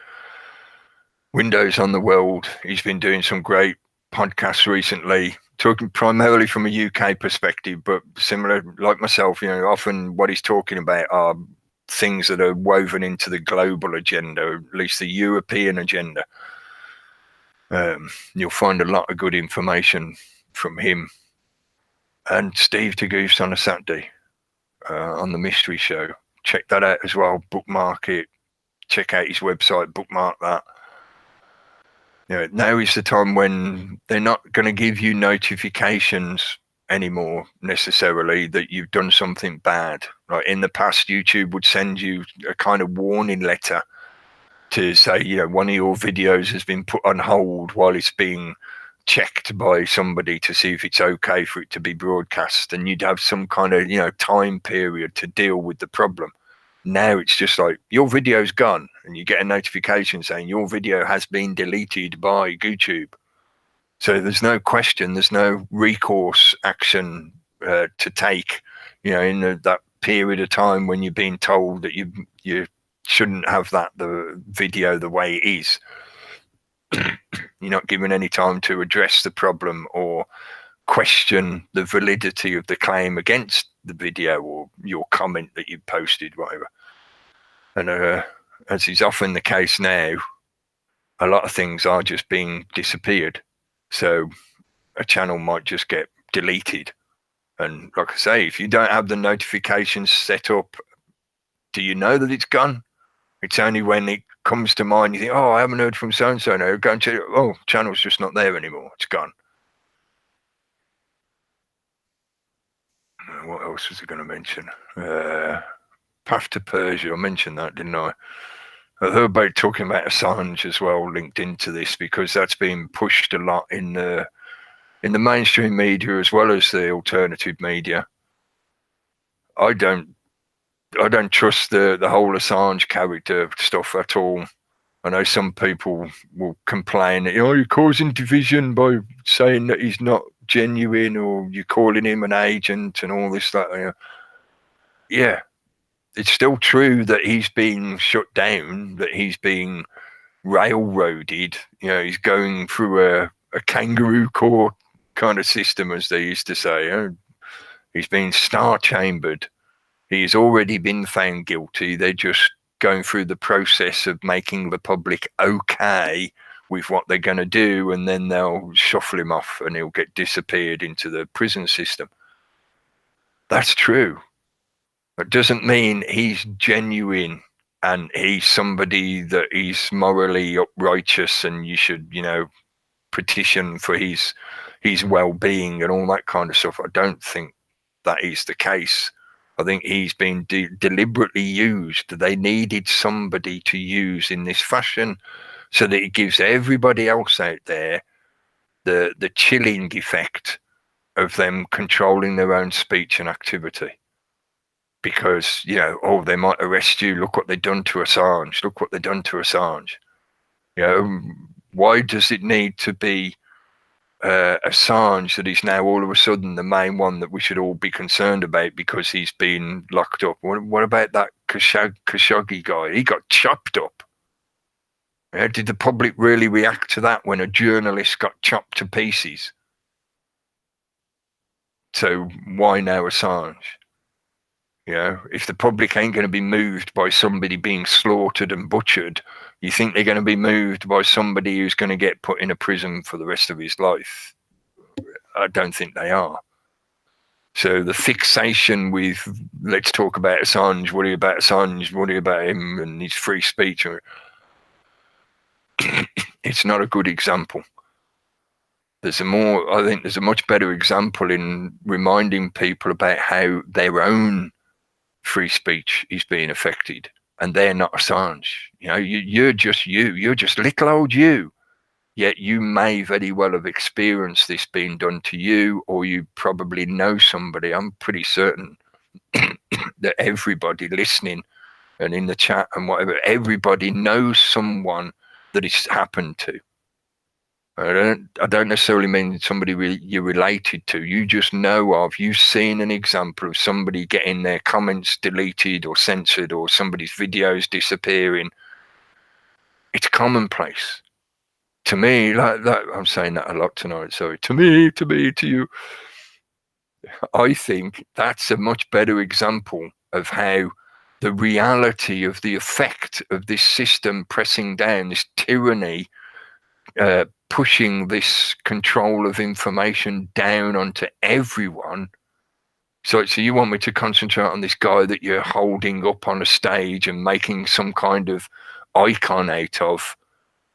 on the World. He's been doing some great podcasts recently, talking primarily from a UK perspective, but similar, like myself, you know, often what he's talking about are things that are woven into the global agenda, or at least the European agenda. You'll find a lot of good information from him. And Steve Tagoose on a Saturday on the Mystery Show. Check that out as well. Bookmark it. Check out his website. Bookmark that. You know, now is the time when they're not going to give you notifications anymore necessarily that you've done something bad. Like in the past, YouTube would send you a kind of warning letter to say, you know, one of your videos has been put on hold while it's being checked by somebody to see if it's okay for it to be broadcast, and you'd have some kind of, you know, time period to deal with the problem. Now it's just like, your video's gone, and you get a notification saying your video has been deleted by YouTube. So there's no question, there's no recourse action to take, you know, in that period of time when you're being told that you shouldn't have the video the way it is. You're not given any time to address the problem or question the validity of the claim against the video or your comment that you posted, whatever. And as is often the case now, a lot of things are just being disappeared. So a channel might just get deleted. And like I say, if you don't have the notifications set up, do you know that it's gone? It's only when it comes to mind, you think, oh, I haven't heard from so-and-so now. Go and check, oh, channel's just not there anymore. It's gone. What else was I going to mention? Path to Persia. I mentioned that, didn't I? I heard about talking about Assange as well, linked into this, because that's been pushed a lot in the mainstream media as well as the alternative media. I don't trust the whole Assange character stuff at all. I know some people will complain that, you're causing division by saying that he's not genuine, or you're calling him an agent and all this, that. Yeah, it's still true that he's being shut down, that he's being railroaded. You know, he's going through a kangaroo court kind of system, as they used to say. He's been star-chambered. He's already been found guilty. They're just going through the process of making the public okay with what they're going to do, and then they'll shuffle him off and he'll get disappeared into the prison system. That's true. It doesn't mean he's genuine and he's somebody that is morally uprighteous and you should, you know, petition for his well-being and all that kind of stuff. I don't think that is the case. I think he's been deliberately used. They needed somebody to use in this fashion so that it gives everybody else out there the chilling effect of them controlling their own speech and activity. Because, you know, oh, they might arrest you. Look what they've done to Assange. Look what they've done to Assange. You know, why does it need to be Assange that is now all of a sudden the main one that we should all be concerned about because he's been locked up. What about that Khashoggi guy? He got chopped up. Yeah, did the public really react to that when a journalist got chopped to pieces? So why now Assange? You know, if the public ain't going to be moved by somebody being slaughtered and butchered, you think they're going to be moved by somebody who's going to get put in a prison for the rest of his life? I don't think they are. So the fixation with let's talk about Assange, worry about Assange, worry about him and his free speech, it's not a good example. I think there's a much better example in reminding people about how their own free speech is being affected, and they're not Assange. You know, you're just little old you, yet you may very well have experienced this being done to you, or you probably know somebody. I'm pretty certain that everybody listening and in the chat and whatever, everybody knows someone that it's happened to. I don't necessarily mean somebody you're related to. You just know of, you've seen an example of somebody getting their comments deleted or censored or somebody's videos disappearing. It's commonplace. To me, like that, I'm saying that a lot tonight, sorry. To me, to you. I think that's a much better example of how the reality of the effect of this system pressing down, this tyranny, pushing this control of information down onto everyone. So you want me to concentrate on this guy that you're holding up on a stage and making some kind of icon out of,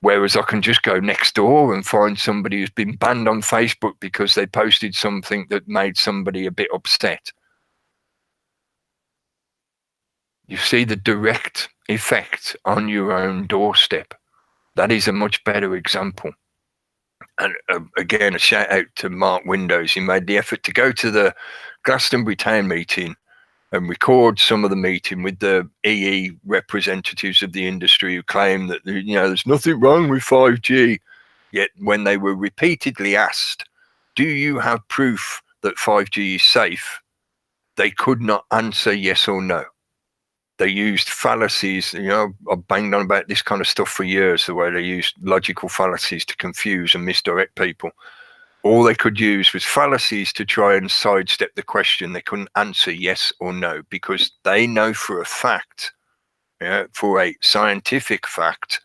whereas I can just go next door and find somebody who's been banned on Facebook because they posted something that made somebody a bit upset. You see the direct effect on your own doorstep. That is a much better example. And again, a shout out to Mark Windows. He made the effort to go to the Glastonbury Town meeting and record some of the meeting with the EE representatives of the industry who claim that, you know, there's nothing wrong with 5G. Yet when they were repeatedly asked, do you have proof that 5G is safe? They could not answer yes or no. They used fallacies. You know, I've banged on about this kind of stuff for years, the way they used logical fallacies to confuse and misdirect people. All they could use was fallacies to try and sidestep the question. They couldn't answer yes or no because they know for a fact, for a scientific fact,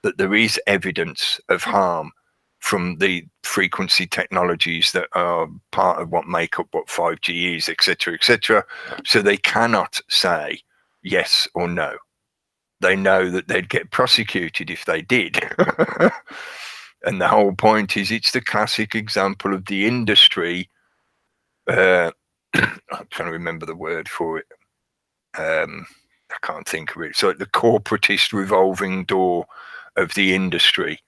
that there is evidence of harm from the frequency technologies that are part of what make up what 5G is, etc., etc. So they cannot say yes or no. They know that they'd get prosecuted if they did. And the whole point is, it's the classic example of the industry. I'm trying to remember the word for it. I can't think of it. So the corporatist revolving door of the industry.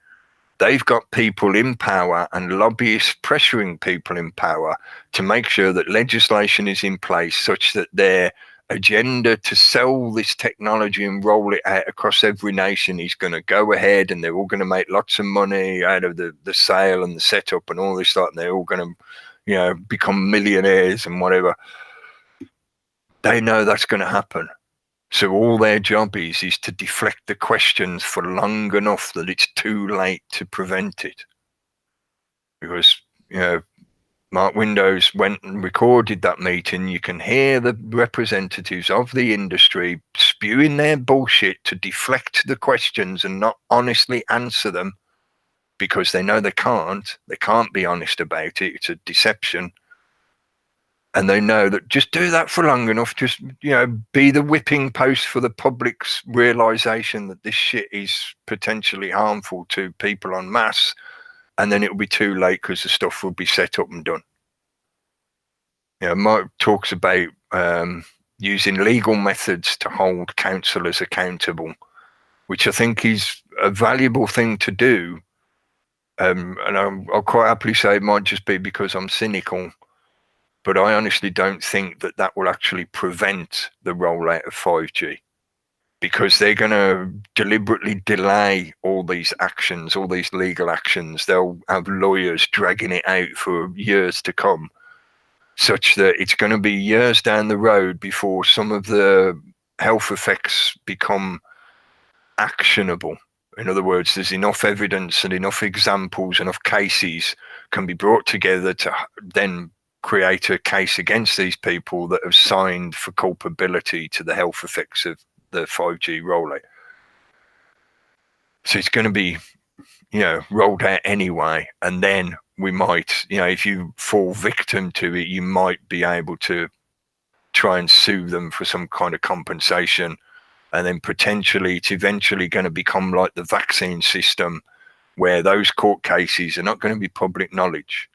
They've got people in power and lobbyists pressuring people in power to make sure that legislation is in place such that their agenda to sell this technology and roll it out across every nation is going to go ahead, and they're all going to make lots of money out of the sale and the setup and all this stuff, and they're all going to, you know, become millionaires and whatever. They know that's going to happen. So all their job is to deflect the questions for long enough that it's too late to prevent it. Because, you know, Mark Windows went and recorded that meeting. You can hear the representatives of the industry spewing their bullshit to deflect the questions and not honestly answer them because they know they can't. They can't be honest about it. It's a deception. And they know that just do that for long enough, just, you know, be the whipping post for the public's realization that this shit is potentially harmful to people en masse. And then it'll be too late because the stuff will be set up and done. You know, Mark talks about using legal methods to hold counsellors accountable, which I think is a valuable thing to do. And I'll quite happily say it might just be because I'm cynical, but I honestly don't think that will actually prevent the rollout of 5G. because they're going to deliberately delay all these actions, all these legal actions. They'll have lawyers dragging it out for years to come, such that it's going to be years down the road before some of the health effects become actionable. In other words, there's enough evidence and enough examples, enough cases can be brought together to then create a case against these people that have signed for culpability to the health effects of the 5G rollout. So it's going to be, rolled out anyway. And then we might, if you fall victim to it, you might be able to try and sue them for some kind of compensation. And then potentially it's eventually going to become like the vaccine system, where those court cases are not going to be public knowledge.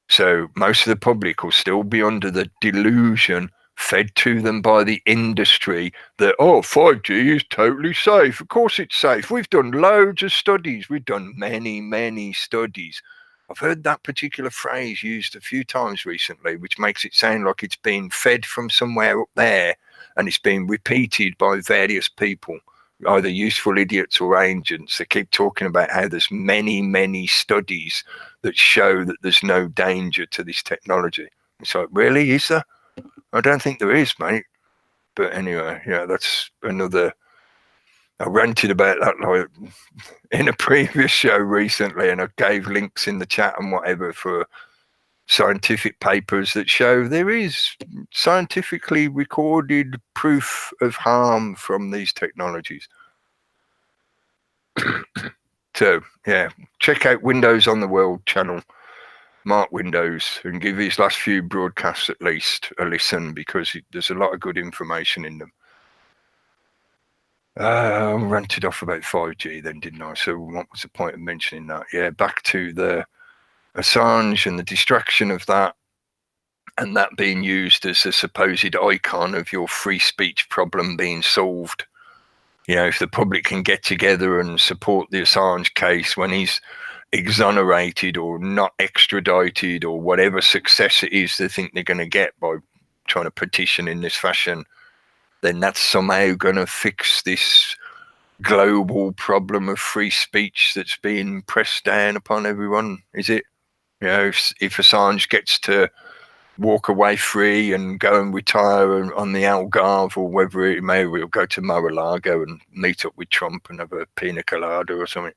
So most of the public will still be under the delusion fed to them by the industry that, 5G is totally safe. Of course it's safe. We've done loads of studies. We've done many, many studies. I've heard that particular phrase used a few times recently, which makes it sound like it's been fed from somewhere up there and it's been repeated by various people, either useful idiots or agents. They keep talking about how there's many, many studies that show that there's no danger to this technology. It's like, really, is there? I don't think there is, mate. But anyway, that's another. I ranted about that like in a previous show recently, and I gave links in the chat and whatever for scientific papers that show there is scientifically recorded proof of harm from these technologies. So, check out Windows on the World channel, Mark Windows, and give his last few broadcasts at least a listen, because there's a lot of good information in them. I ranted off about 5G then, didn't I? So what was the point of mentioning that? Yeah, back to the Assange and the distraction of that, and that being used as a supposed icon of your free speech problem being solved. If the public can get together and support the Assange case when he's exonerated or not extradited or whatever success it is they think they're going to get by trying to petition in this fashion, then that's somehow going to fix this global problem of free speech that's being pressed down upon everyone, is it? If Assange gets to walk away free and go and retire on the Algarve, or whether it may, we'll go to Mar-a-Lago and meet up with Trump and have a pina colada or something,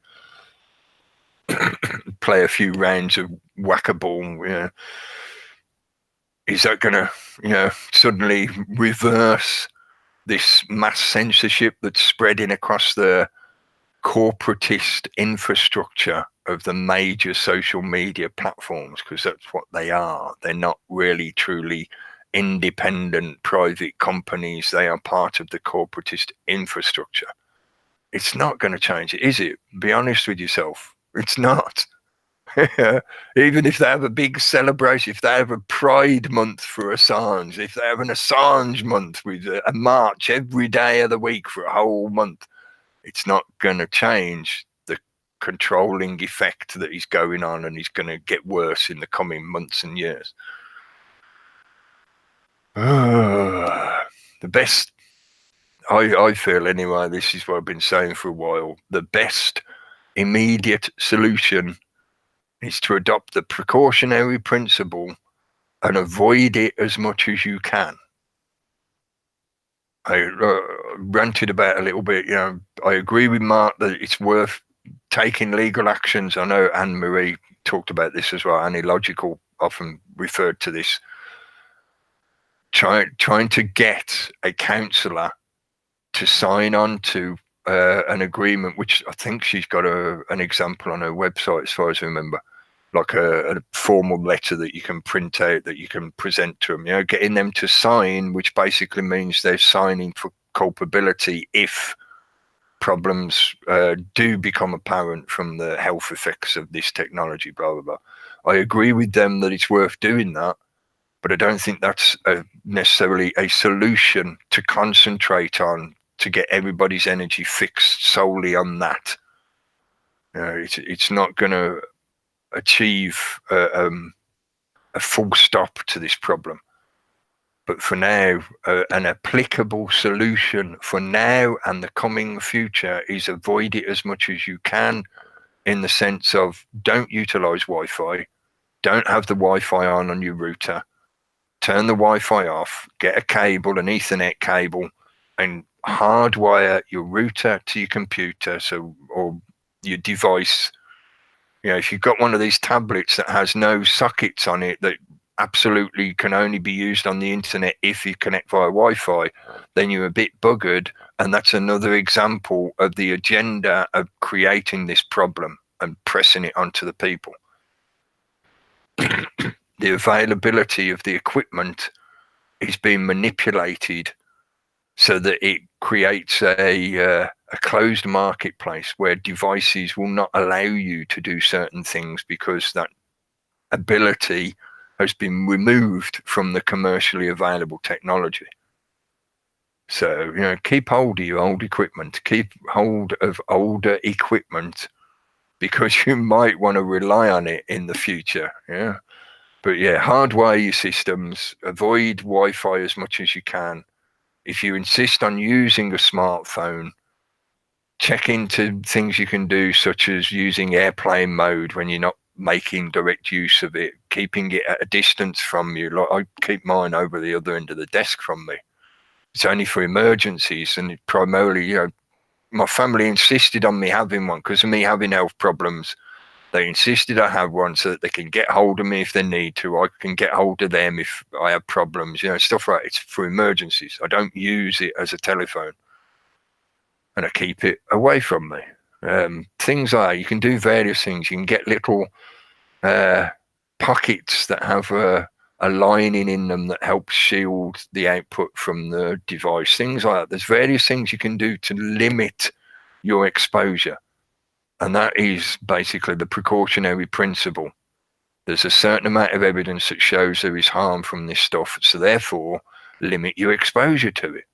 play a few rounds of whack-a-ball, is that going to, suddenly reverse this mass censorship that's spreading across the corporatist infrastructure of the major social media platforms? Because that's what they are. They're not really truly independent private companies. They are part of the corporatist infrastructure. It's not going to change it, is it? Be honest with yourself. It's not. Even if they have a big celebration, if they have a Pride Month for Assange, if they have an Assange Month with a march every day of the week for a whole month, it's not going to change the controlling effect that is going on, and is going to get worse in the coming months and years. The best, I feel anyway, this is what I've been saying for a while, the best immediate solution is to adopt the precautionary principle and avoid it as much as you can. I ranted about a little bit, I agree with Mark that it's worth taking legal actions. I know Anne-Marie talked about this as well. Annie Logical often referred to this. Trying to get a counsellor to sign on to an agreement, which I think she's got an example on her website, as far as I remember, like a formal letter that you can print out, that you can present to them, getting them to sign, which basically means they're signing for culpability if problems do become apparent from the health effects of this technology, blah, blah, blah. I agree with them that it's worth doing that, but I don't think that's necessarily a solution to concentrate on, to get everybody's energy fixed solely on that. It's not going to achieve a full stop to this problem. But for now, an applicable solution for now and the coming future is avoid it as much as you can, in the sense of don't utilize Wi-Fi, don't have the Wi-Fi on your router, turn the Wi-Fi off, get a cable, an Ethernet cable, and hardwire your router to your computer, or your device. You know, if you've got one of these tablets that has no sockets on it, that absolutely can only be used on the internet if you connect via Wi-Fi, then you're a bit buggered. And that's another example of the agenda of creating this problem and pressing it onto the people. The availability of the equipment is being manipulated so that it creates a closed marketplace where devices will not allow you to do certain things because that ability has been removed from the commercially available technology. So, you know, keep hold of your old equipment, keep hold of older equipment, because you might want to rely on it in the future. Yeah. But yeah, hardwire your systems, avoid Wi-Fi as much as you can. If you insist on using a smartphone, check into things you can do, such as using airplane mode when you're not making direct use of it, keeping it at a distance from you. Like I keep mine over the other end of the desk from me. It's only for emergencies, and primarily, you know, my family insisted on me having one because of me having health problems. They insisted I have one so that they can get hold of me if they need to. I can get hold of them if I have problems, you know, stuff like that. It's for emergencies. I don't use it as a telephone, and I keep it away from me. Things like you can do various things. You can get little pockets that have a lining in them that helps shield the output from the device. Things like that. There's various things you can do to limit your exposure. And that is basically the precautionary principle. There's a certain amount of evidence that shows there is harm from this stuff, so therefore limit your exposure to it.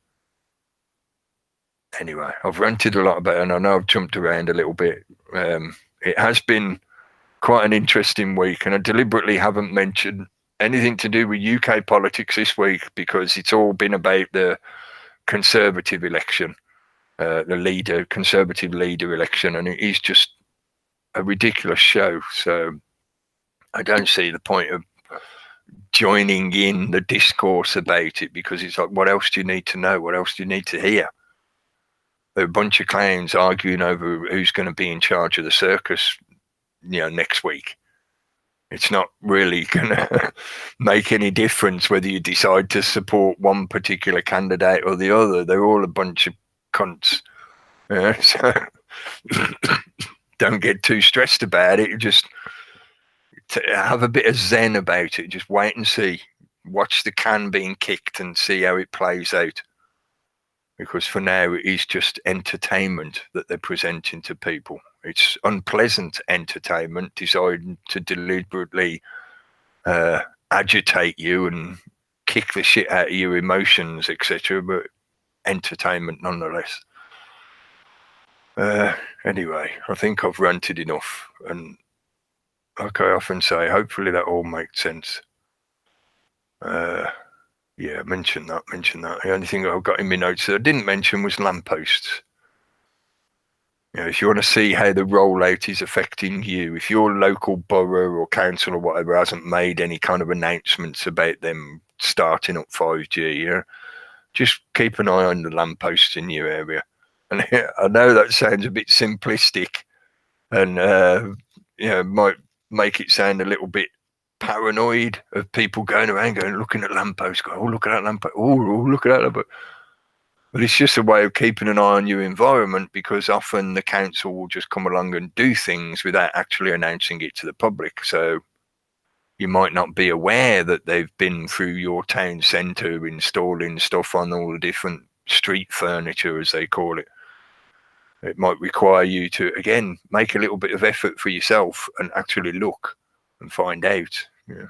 Anyway, I've ranted a lot about it, and I know I've jumped around a little bit. It has been quite an interesting week, and I deliberately haven't mentioned anything to do with UK politics this week because it's all been about the Conservative election. The Conservative leader election, and it is just a ridiculous show. So I don't see the point of joining in the discourse about it, because it's like, what else do you need to know? What else do you need to hear? There are a bunch of clowns arguing over who's going to be in charge of the circus, you know, next week. It's not really going to make any difference whether you decide to support one particular candidate or the other. They're all a bunch of cunts. So don't get too stressed about it. Just have a bit of zen about it. Just wait and see. Watch the can being kicked and see how it plays out. Because for now, it is just entertainment that they're presenting to people. It's unpleasant entertainment designed to deliberately agitate you and kick the shit out of your emotions, etc. But entertainment nonetheless. Anyway, I think I've ranted enough, and like I often say, hopefully that all makes sense. Yeah, mention that. The only thing I've got in my notes that I didn't mention was lampposts. You know, if you want to see how the rollout is affecting you, if your local borough or council or whatever hasn't made any kind of announcements about them starting up 5G, you know, just keep an eye on the lampposts in your area. And I know that sounds a bit simplistic, and you know, might make it sound a little bit paranoid of people going around looking at lampposts, going, oh, look at that lamppost, oh, look at that lamppost. But it's just a way of keeping an eye on your environment, because often the council will just come along and do things without actually announcing it to the public. So you might not be aware that they've been through your town centre installing stuff on all the different street furniture, as they call it. It might require you to, again, make a little bit of effort for yourself and actually look and find out. Yeah.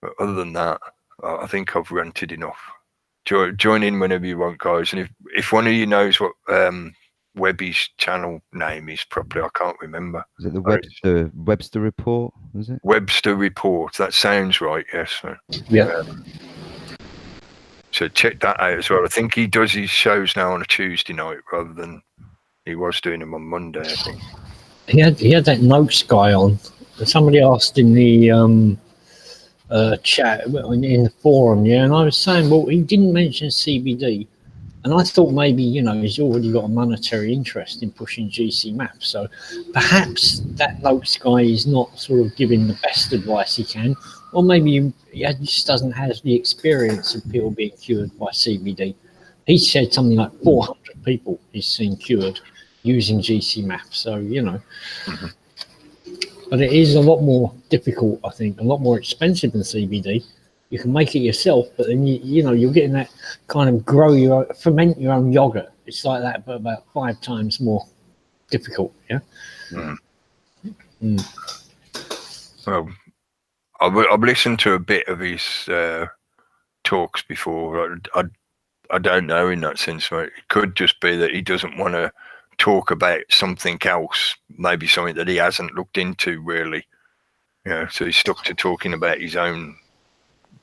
But other than that, I think I've ranted enough. Join in whenever you want, guys. And if one of you knows what Webby's channel name is properly, I can't remember. Is it the Webster Report? Is it Webster Report? That sounds right. Yes. Yeah. So check that out as well. I think he does his shows now on a Tuesday night rather than he was doing them on Monday, I think. He had that Notes guy on. Somebody asked in the chat in the forum, yeah, and I was saying, well, he didn't mention CBD, and I thought maybe, you know, he's already got a monetary interest in pushing GC maps, so perhaps that Notes guy is not sort of giving the best advice he can, or maybe he just doesn't have the experience of people being cured by CBD. He said something like 400 people he's seen cured using GC maps, so, you know. Mm-hmm. But it is a lot more difficult, I think, a lot more expensive than CBD. You can make it yourself, but then you know you're getting that kind of ferment your own yogurt. It's like that, but about 5 times more difficult. Yeah. Well, I've listened to a bit of his talks before. I don't know in that sense. Right? It could just be that he doesn't want to talk about something else, maybe something that he hasn't looked into really. Yeah, so he's stuck to talking about his own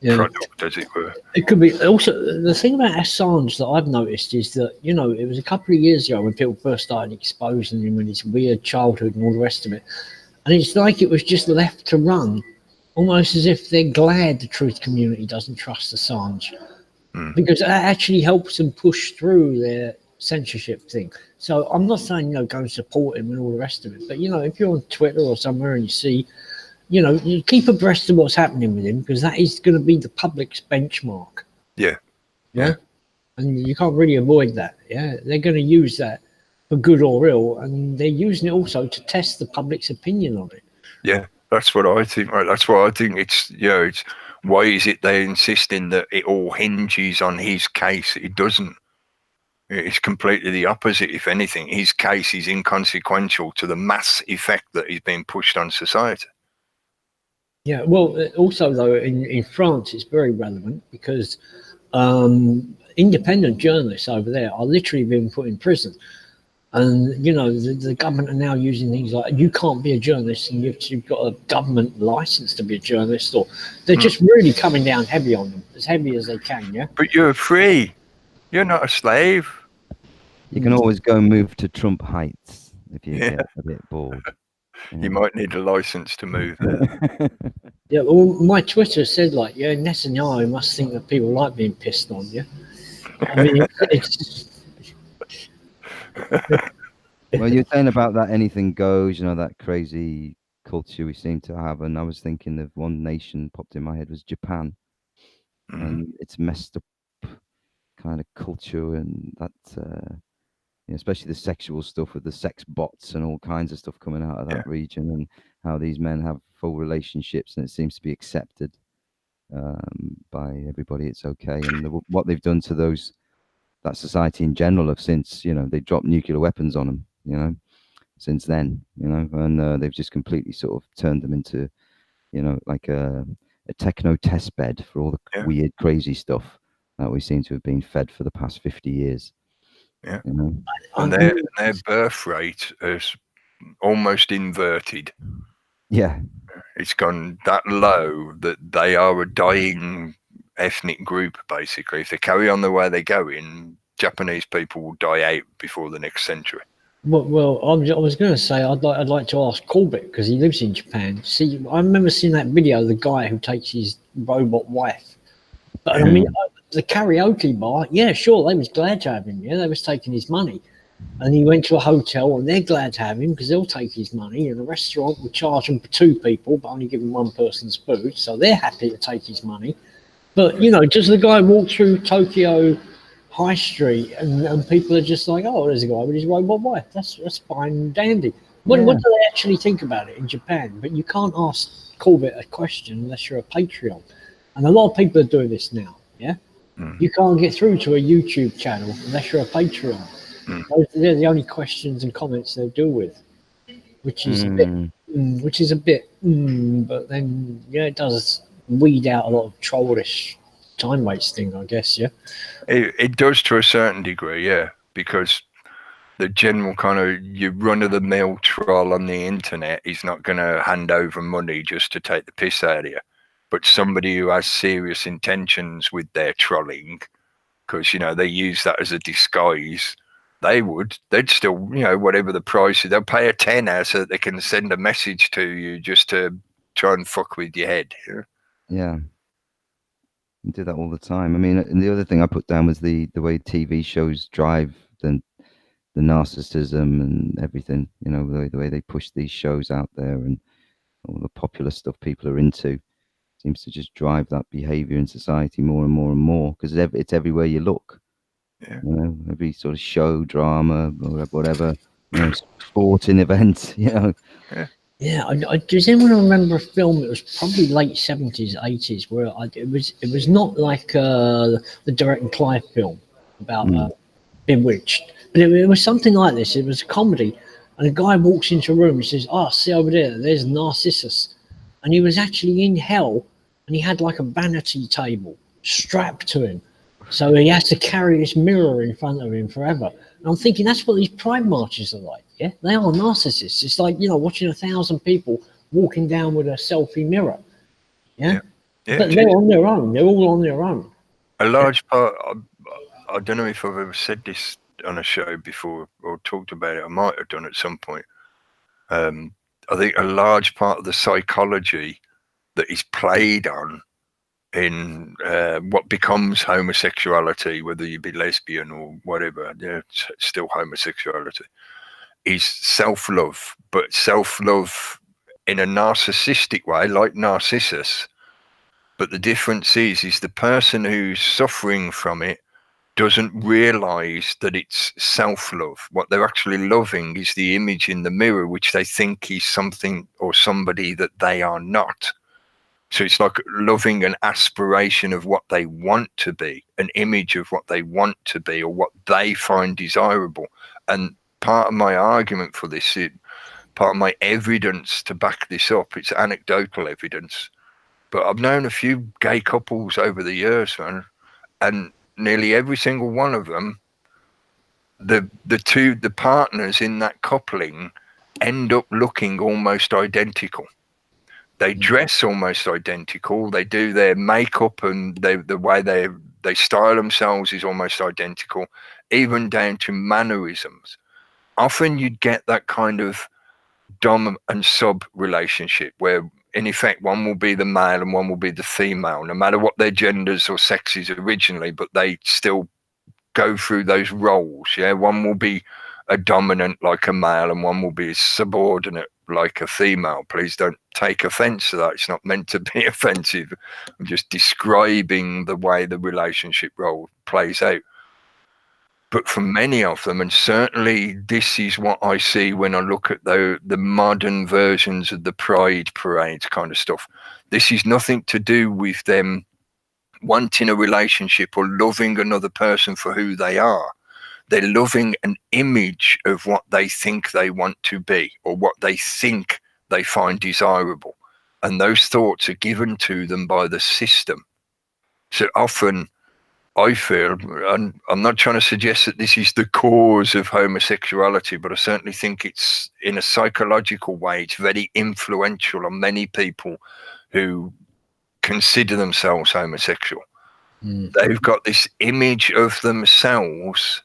product, as it were. It could be. Also, the thing about Assange that I've noticed is that, you know, it was a couple of years ago when people first started exposing him and his weird childhood and all the rest of it. And it's like it was just left to run, almost as if they're glad the truth community doesn't trust Assange. Because that actually helps them push through their censorship thing. So I'm not saying, you know, go and support him and all the rest of it. But, you know, if you're on Twitter or somewhere and you see, you know, you keep abreast of what's happening with him, because that is going to be the public's benchmark. Yeah. And you can't really avoid that. Yeah. They're going to use that for good or ill. And they're using it also to test the public's opinion on it. Yeah. That's what I think. Right? That's why I think it's, you know, it's why is it they're insisting that it all hinges on his case? It doesn't. It's completely the opposite. If anything, his case is inconsequential to the mass effect that is being pushed on society. Yeah, well, also, though, in France, it's very relevant because independent journalists over there are literally being put in prison. And, you know, the government are now using things like, you can't be a journalist and you've got a government license to be a journalist, or they're just really coming down heavy on them, as heavy as they can, yeah? But you're free. You're not a slave. You can always go and move to Trump Heights if you get a bit bored. You might need a license to move there. Yeah, well, my Twitter said, like, yeah, Netanyahu must think that people like being pissed on, yeah? I mean, it's... Well, you're saying about that anything goes, you know, that crazy culture we seem to have. And I was thinking of one nation popped in my head was Japan. And it's messed up kind of culture, and that... you know, especially the sexual stuff with the sex bots and all kinds of stuff coming out of that region, and how these men have full relationships, and it seems to be accepted by everybody. It's okay, and what they've done to that society in general have since, you know, they dropped nuclear weapons on them, you know, since then, you know, and they've just completely sort of turned them into, you know, like a techno test bed for all the weird, crazy stuff that we seem to have been fed for the past 50 years. Yeah, you know? And their birth rate is almost inverted. Yeah, it's gone that low that they are a dying ethnic group. Basically, if they carry on the way they're going, Japanese people will die out before the next century. Well, I was going to say I'd like to ask Corbett, because he lives in Japan. See, I remember seeing that video of the guy who takes his robot wife. But I mean, the karaoke bar, yeah, sure, they was glad to have him. Yeah, they was taking his money, and he went to a hotel, and they're glad to have him because they'll take his money. And the restaurant will charge him for 2 people, but only give him one person's food, so they're happy to take his money. But you know, does the guy walk through Tokyo High Street and people are just like, oh, there's a guy with his robot wife. That's fine and dandy. What do they actually think about it in Japan? But you can't ask Corbett a question unless you're a Patreon. And a lot of people are doing this now, yeah? You can't get through to a YouTube channel unless you're a Patreon. They're the only questions and comments they'll deal with, which is a bit, but then, yeah, it does weed out a lot of trollish time wasting, I guess, yeah? It does to a certain degree, yeah, because the general kind of you run-of-the-mill troll on the internet is not going to hand over money just to take the piss out of you. But somebody who has serious intentions with their trolling because, you know, they use that as a disguise. They'd still, you know, whatever the price is, they'll pay a tenner so that they can send a message to you just to try and fuck with your head. You know? Yeah. You do that all the time. I mean, and the other thing I put down was the way TV shows drive the narcissism and everything. You know, the way they push these shows out there and all the popular stuff people are into seems to just drive that behavior in society more and more and more, because it's everywhere you look. Yeah. You know, every sort of show, drama, or whatever, you know, sporting event, you know. Yeah, does anyone remember a film? It was probably late 70s, 80s, where it was not like the Derek and Clive film about Bewitched, but it was something like this. It was a comedy, and a guy walks into a room and says, "Oh, see over there's Narcissus," and he was actually in hell, and he had like a vanity table strapped to him, so he has to carry this mirror in front of him forever. And I'm thinking that's what these pride marches are like. Yeah, they are narcissists. It's like, you know, watching 1,000 people walking down with a selfie mirror. Yeah, but they're on their own. They're all on their own. A large part. I don't know if I've ever said this on a show before or talked about it. I might have done at some point. I think a large part of the psychology that is played on in what becomes homosexuality, whether you be lesbian or whatever, yeah, it's still homosexuality, is self-love, but self-love in a narcissistic way, like Narcissus. But the difference is the person who's suffering from it doesn't realize that it's self-love. What they're actually loving is the image in the mirror, which they think is something or somebody that they are not. So it's like loving an aspiration of what they want to be, an image of what they want to be or what they find desirable. And part of my argument for this, part of my evidence to back this up, it's anecdotal evidence, but I've known a few gay couples over the years, man, and nearly every single one of them, the partners in that coupling end up looking almost identical. They dress almost identical. They do their makeup and the way they style themselves is almost identical, even down to mannerisms. Often you'd get that kind of dom and sub relationship where, in effect, one will be the male and one will be the female, no matter what their genders or sexes originally, but they still go through those roles. Yeah, one will be a dominant like a male and one will be a subordinate like a female. Please don't take offense to that. It's not meant to be offensive. I'm just describing the way the relationship role plays out. But for many of them, and certainly this is what I see when I look at the modern versions of the pride parades kind of stuff, this is nothing to do with them wanting a relationship or loving another person for who they are. They're loving an image of what they think they want to be or what they think they find desirable. And those thoughts are given to them by the system. So often I feel, and I'm not trying to suggest that this is the cause of homosexuality, but I certainly think it's, in a psychological way, it's very influential on many people who consider themselves homosexual. They've got this image of themselves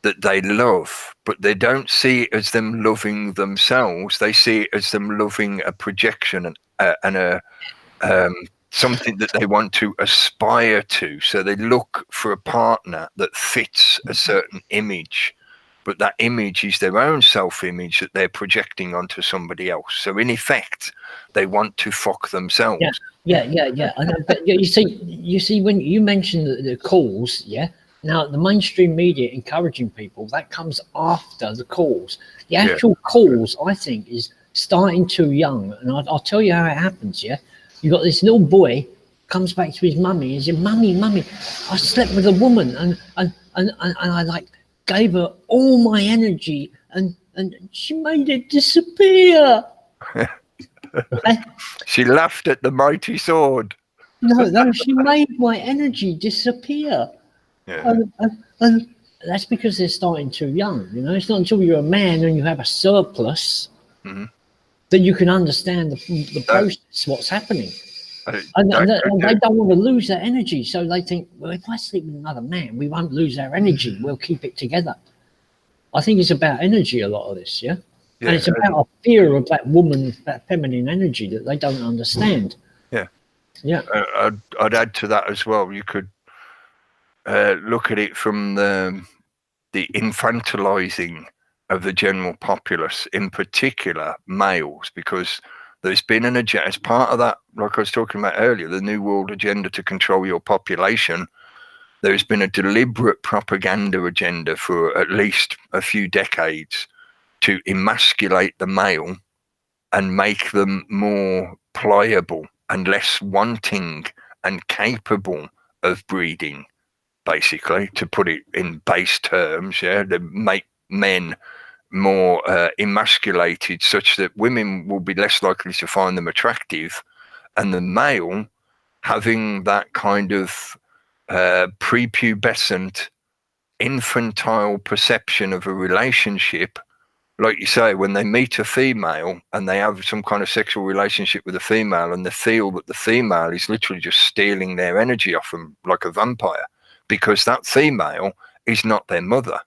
that they love, but they don't see it as them loving themselves. They see it as them loving a projection and something that they want to aspire to. So they look for a partner that fits a certain image, but that image is their own self-image that they're projecting onto somebody else. So in effect, they want to fuck themselves. Yeah. I know, but you see, when you mentioned the calls, yeah. Now the mainstream media encouraging people, that comes after the calls. The actual calls, I think, is starting too young, and I'll tell you how it happens. Yeah, you got this little boy comes back to his mummy and says, "Mummy, I slept with a woman, and I like gave her all my energy, and she made it disappear." She laughed at the mighty sword. No, she made my energy disappear. Yeah. And that's because they're starting too young. You know, it's not until you're a man and you have a surplus that you can understand the process, what's happening. And they don't want to lose their energy, so they think, well, if I sleep with another man, we won't lose our energy. We'll keep it together. I think it's about energy, a lot of this, yeah? And it's about a fear of that woman, that feminine energy that they don't understand. Yeah. Yeah. I'd add to that as well. You could look at it from the infantilizing of the general populace, in particular males, because there's been an agenda as part of that, like I was talking about earlier, the New World agenda to control your population. There's been a deliberate propaganda agenda for at least a few decades to emasculate the male and make them more pliable and less wanting and capable of breeding, basically, to put it in base terms. Yeah, they make men more emasculated, such that women will be less likely to find them attractive, and the male having that kind of prepubescent infantile perception of a relationship. Like you say, when they meet a female and they have some kind of sexual relationship with a female, and they feel that the female is literally just stealing their energy off them like a vampire, because that female is not their mother.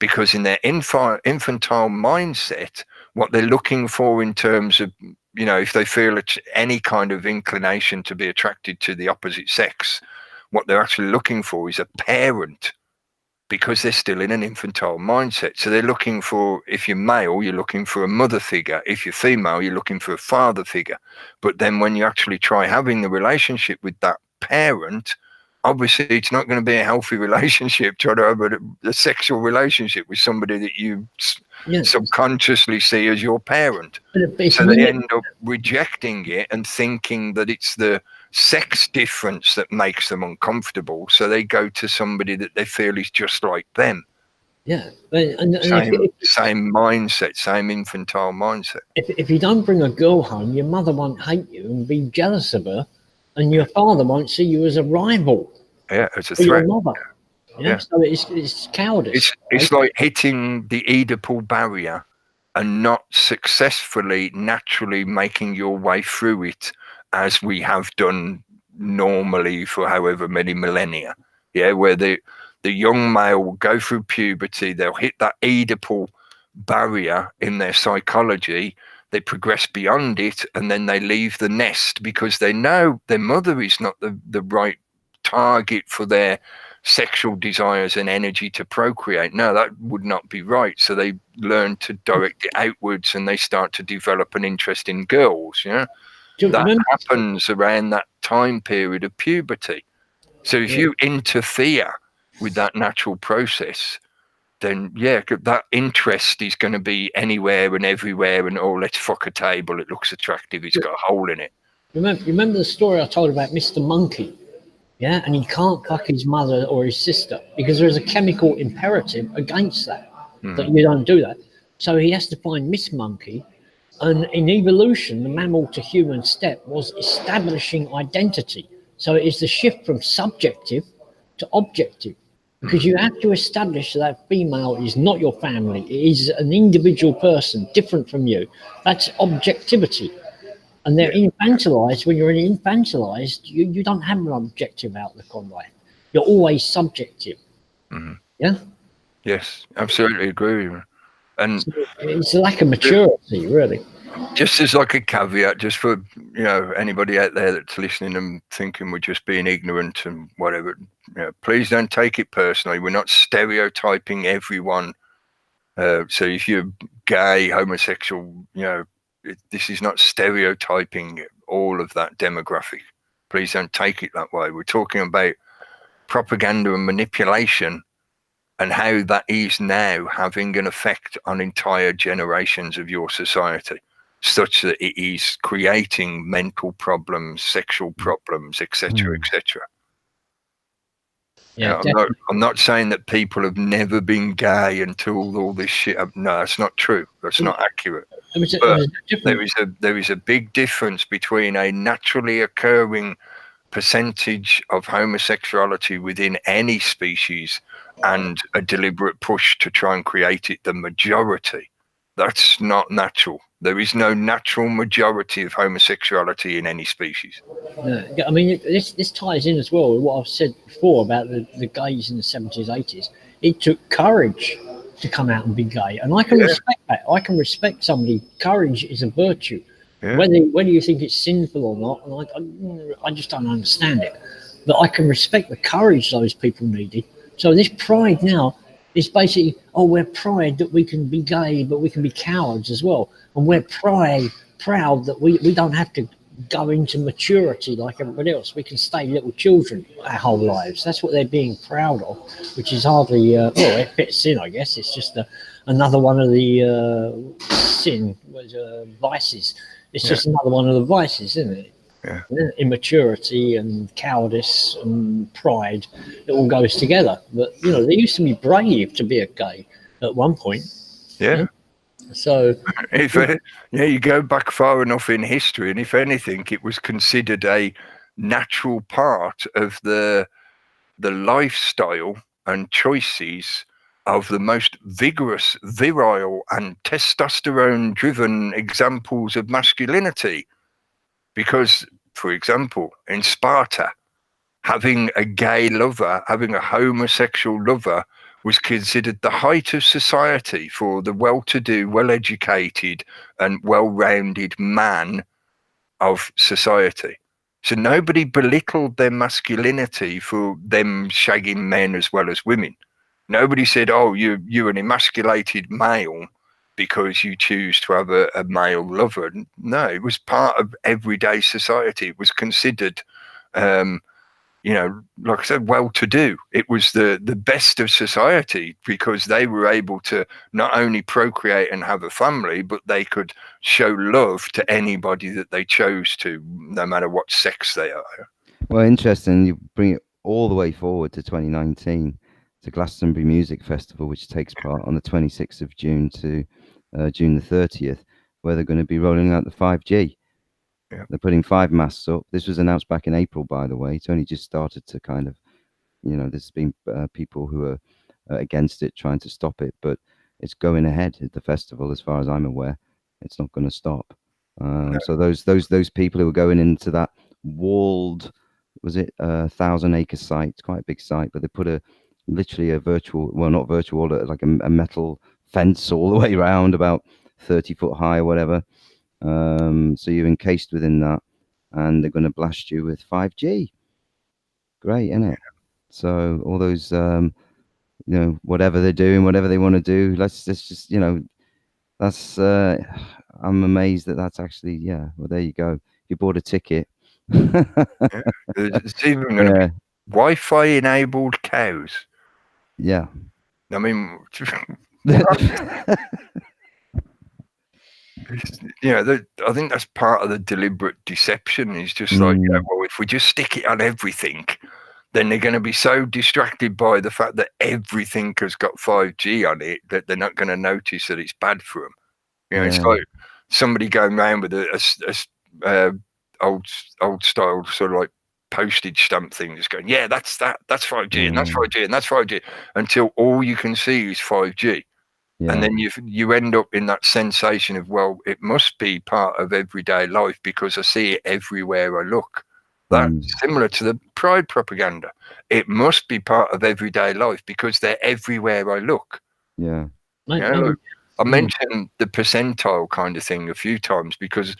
Because in their infantile mindset, what they're looking for in terms of, you know, if they feel any kind of inclination to be attracted to the opposite sex, what they're actually looking for is a parent, because they're still in an infantile mindset. So they're looking for, if you're male, you're looking for a mother figure. If you're female, you're looking for a father figure. But then when you actually try having the relationship with that parent, obviously it's not going to be a healthy relationship. Try to have a sexual relationship with somebody that you subconsciously see as your parent. So they end up rejecting it and thinking that it's the sex difference that makes them uncomfortable. So they go to somebody that they feel is just like them. Yeah. Same mindset, same infantile mindset. If you don't bring a girl home, your mother won't hate you and be jealous of her, and your father won't see you as a rival. Yeah, as a threat. Your mother. Yeah. So it's cowardice. It's like hitting the Oedipal barrier and not successfully, naturally making your way through it, as we have done normally for however many millennia. Yeah, where the young male will go through puberty, they'll hit that Oedipal barrier in their psychology, they progress beyond it, and then they leave the nest because they know their mother is not the right target for their sexual desires and energy to procreate. No, that would not be right. So they learn to direct it outwards, and they start to develop an interest in girls. Yeah, that happens around that time period of puberty. So if you interfere with that natural process, then that interest is going to be anywhere and everywhere, and let's fuck a table, it looks attractive, it's got a hole in it. Remember the story I told about Mr. Monkey? Yeah, and he can't fuck his mother or his sister because there's a chemical imperative against that, that you don't do that. So he has to find Miss Monkey, and in evolution, the mammal to human step was establishing identity. So it is the shift from subjective to objective, because you have to establish that female is not your family. It is an individual person different from you. That's objectivity. And they're infantilized. When you're infantilized, you don't have an objective outlook on life. You're always subjective. Yeah? Yes, absolutely agree with you. And so it's a lack of maturity, really. Just as like a caveat, just for anybody out there that's listening and thinking we're just being ignorant and whatever, please don't take it personally. We're not stereotyping everyone. So if you're gay, homosexual, this is not stereotyping all of that demographic. Please don't take it that way. We're talking about propaganda and manipulation, and how that is now having an effect on entire generations of your society, such that it is creating mental problems, sexual problems, etc., etc. Yeah, I'm not saying that people have never been gay until all this shit. No, that's not true. That's not accurate. There is a big difference between a naturally occurring percentage of homosexuality within any species and a deliberate push to try and create it the majority. That's not natural. There is no natural majority of homosexuality in any species. Yeah, I mean, this ties in as well with what I've said before about the gays in the 70s, 80s. It took courage to come out and be gay, and I can respect that. I can respect somebody. Courage is a virtue. Yeah. Whether you think it's sinful or not, and I just don't understand it. But I can respect the courage those people needed. So this pride now is basically, oh, we're proud that we can be gay, but we can be cowards as well. And we're proud that we don't have to go into maturity like everybody else. We can stay little children our whole lives. That's what they're being proud of, which is hardly, well, it fits in, I guess. It's just another one of the vices. It's just another one of the vices, isn't it? Yeah. Immaturity and cowardice and pride, it all goes together. But you know, they used to be brave to be a gay at one point. Yeah. So if you go back far enough in history, and if anything, it was considered a natural part of the lifestyle and choices of the most vigorous, virile, and testosterone-driven examples of masculinity. Because, for example, in Sparta, having a gay lover, having a homosexual lover, was considered the height of society for the well-to-do, well-educated, and well-rounded man of society. So nobody belittled their masculinity for them shagging men as well as women. Nobody said, oh, you're an emasculated male because you choose to have a male lover. No, it was part of everyday society. It was considered, you know, like I said, well-to-do. It was the best of society because they were able to not only procreate and have a family, but they could show love to anybody that they chose to, no matter what sex they are. Well, interesting. You bring it all the way forward to 2019, to Glastonbury Music Festival, which takes part on the 26th of June to June the 30th, where they're going to be rolling out the 5G. Yeah. They're putting 5 masts up. This was announced back in April, by the way. It's only just started to kind of, you know, there's been people who are against it, trying to stop it, but it's going ahead at the festival, as far as I'm aware. It's not going to stop. So those people who are going into that walled, was it 1,000-acre site? It's quite a big site, but they put literally a virtual, well, not virtual, like a metal fence all the way around, about 30 foot high or whatever. So you're encased within that, and they're going to blast you with 5G. Great, isn't it? So all those, you know, whatever they're doing, whatever they want to do, let's just, you know, that's, I'm amazed that that's actually, yeah, well, there you go. You bought a ticket. It's even going to be Wi-Fi enabled cows. Yeah. I mean, you know, I think that's part of the deliberate deception. Is just like, you know, well, if we just stick it on everything, then they're going to be so distracted by the fact that everything has got 5G on it that they're not going to notice that it's bad for them. You know, it's like somebody going around with a old style sort of like postage stamp thing, just going, yeah, that's 5G, and that's 5G, and that's 5G, until all you can see is 5G. Yeah. And then you end up in that sensation of, well, it must be part of everyday life because I see it everywhere I look. That's similar to the pride propaganda. It must be part of everyday life because they're everywhere I look. Yeah. You know, look, I mentioned the percentile kind of thing a few times because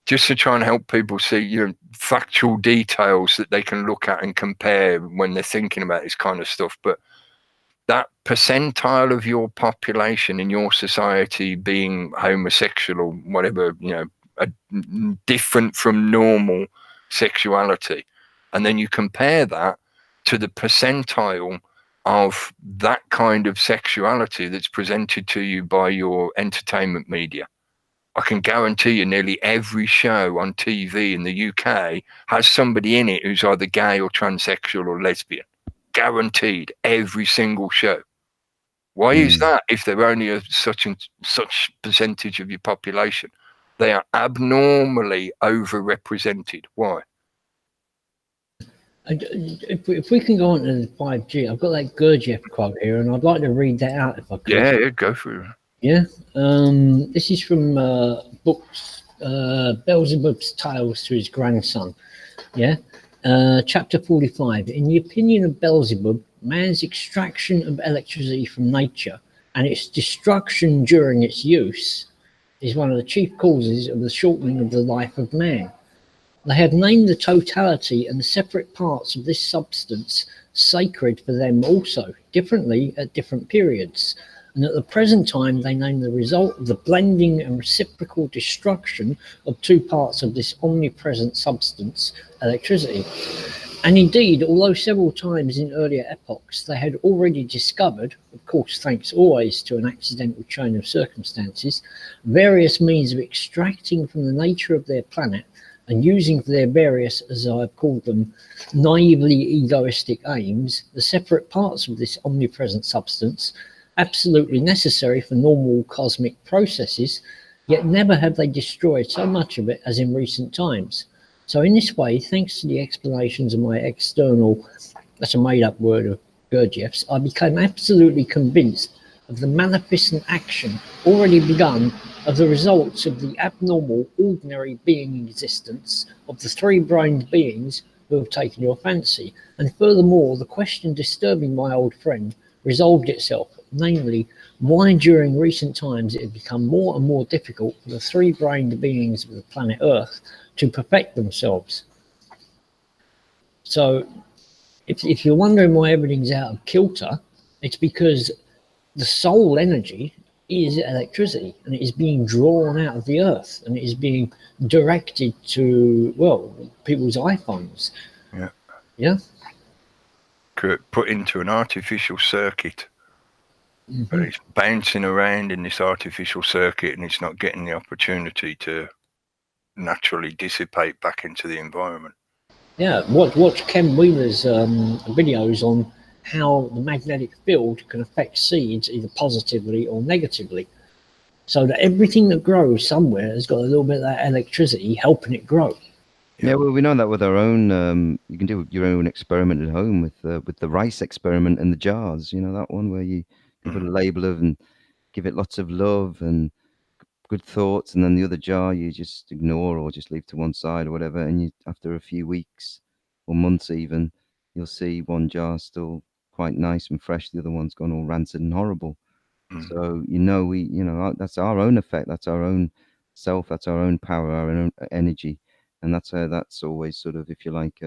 just to try and help people see, you know, factual details that they can look at and compare when they're thinking about this kind of stuff. But that percentile of your population in your society being homosexual or whatever, you know, different from normal sexuality, and then you compare that to the percentile of that kind of sexuality that's presented to you by your entertainment media. I can guarantee you nearly every show on TV in the UK has somebody in it who's either gay or transsexual or lesbian. Guaranteed, every single show. Why is that if they're only a such and such percentage of your population? They are abnormally overrepresented. Why? If we can go on to the 5G, I've got that Gurdjieff quote here, and I'd like to read that out if I could. Yeah, go for it. Yeah. This is from books Beelzebub's Tales to His Grandson. Yeah. Chapter 45. In the opinion of Beelzebub, man's extraction of electricity from nature and its destruction during its use is one of the chief causes of the shortening of the life of man. They had named the totality and the separate parts of this substance sacred for them also, differently at different periods. And at the present time, they name the result of the blending and reciprocal destruction of two parts of this omnipresent substance, electricity. And indeed, although several times in earlier epochs they had already discovered, of course thanks always to an accidental chain of circumstances, various means of extracting from the nature of their planet and using for their various, as I've called them, naively egoistic aims, the separate parts of this omnipresent substance, absolutely necessary for normal cosmic processes, yet never have they destroyed so much of it as in recent times. So in this way, thanks to the explanations of my external, that's a made-up word of Gurdjieff's, I became absolutely convinced of the maleficent action already begun of the results of the abnormal, ordinary being existence of the three-brained beings who have taken your fancy. And furthermore, the question disturbing my old friend resolved itself, namely, why during recent times it had become more and more difficult for the three-brained beings of the planet Earth to perfect themselves. So, if you're wondering why everything's out of kilter, it's because the soul energy is electricity, and it is being drawn out of the earth, and it is being directed to, well, people's iPhones. Yeah. Yeah. Put into an artificial circuit. But it's bouncing around in this artificial circuit, and it's not getting the opportunity to naturally dissipate back into the environment. Yeah, watch Ken Wheeler's videos on how the magnetic field can affect seeds either positively or negatively. So that everything that grows somewhere has got a little bit of that electricity helping it grow. Yeah, well, we know that with our own. You can do your own experiment at home with the rice experiment in the jars. You know that one where you put a label of and give it lots of love and good thoughts, and then the other jar you just ignore or just leave to one side or whatever. And you, after a few weeks or months even, you'll see one jar still quite nice and fresh. The other one's gone all rancid and horrible. So that's our own effect. That's our own self. That's our own power, our own energy, and that's always sort of, if you like,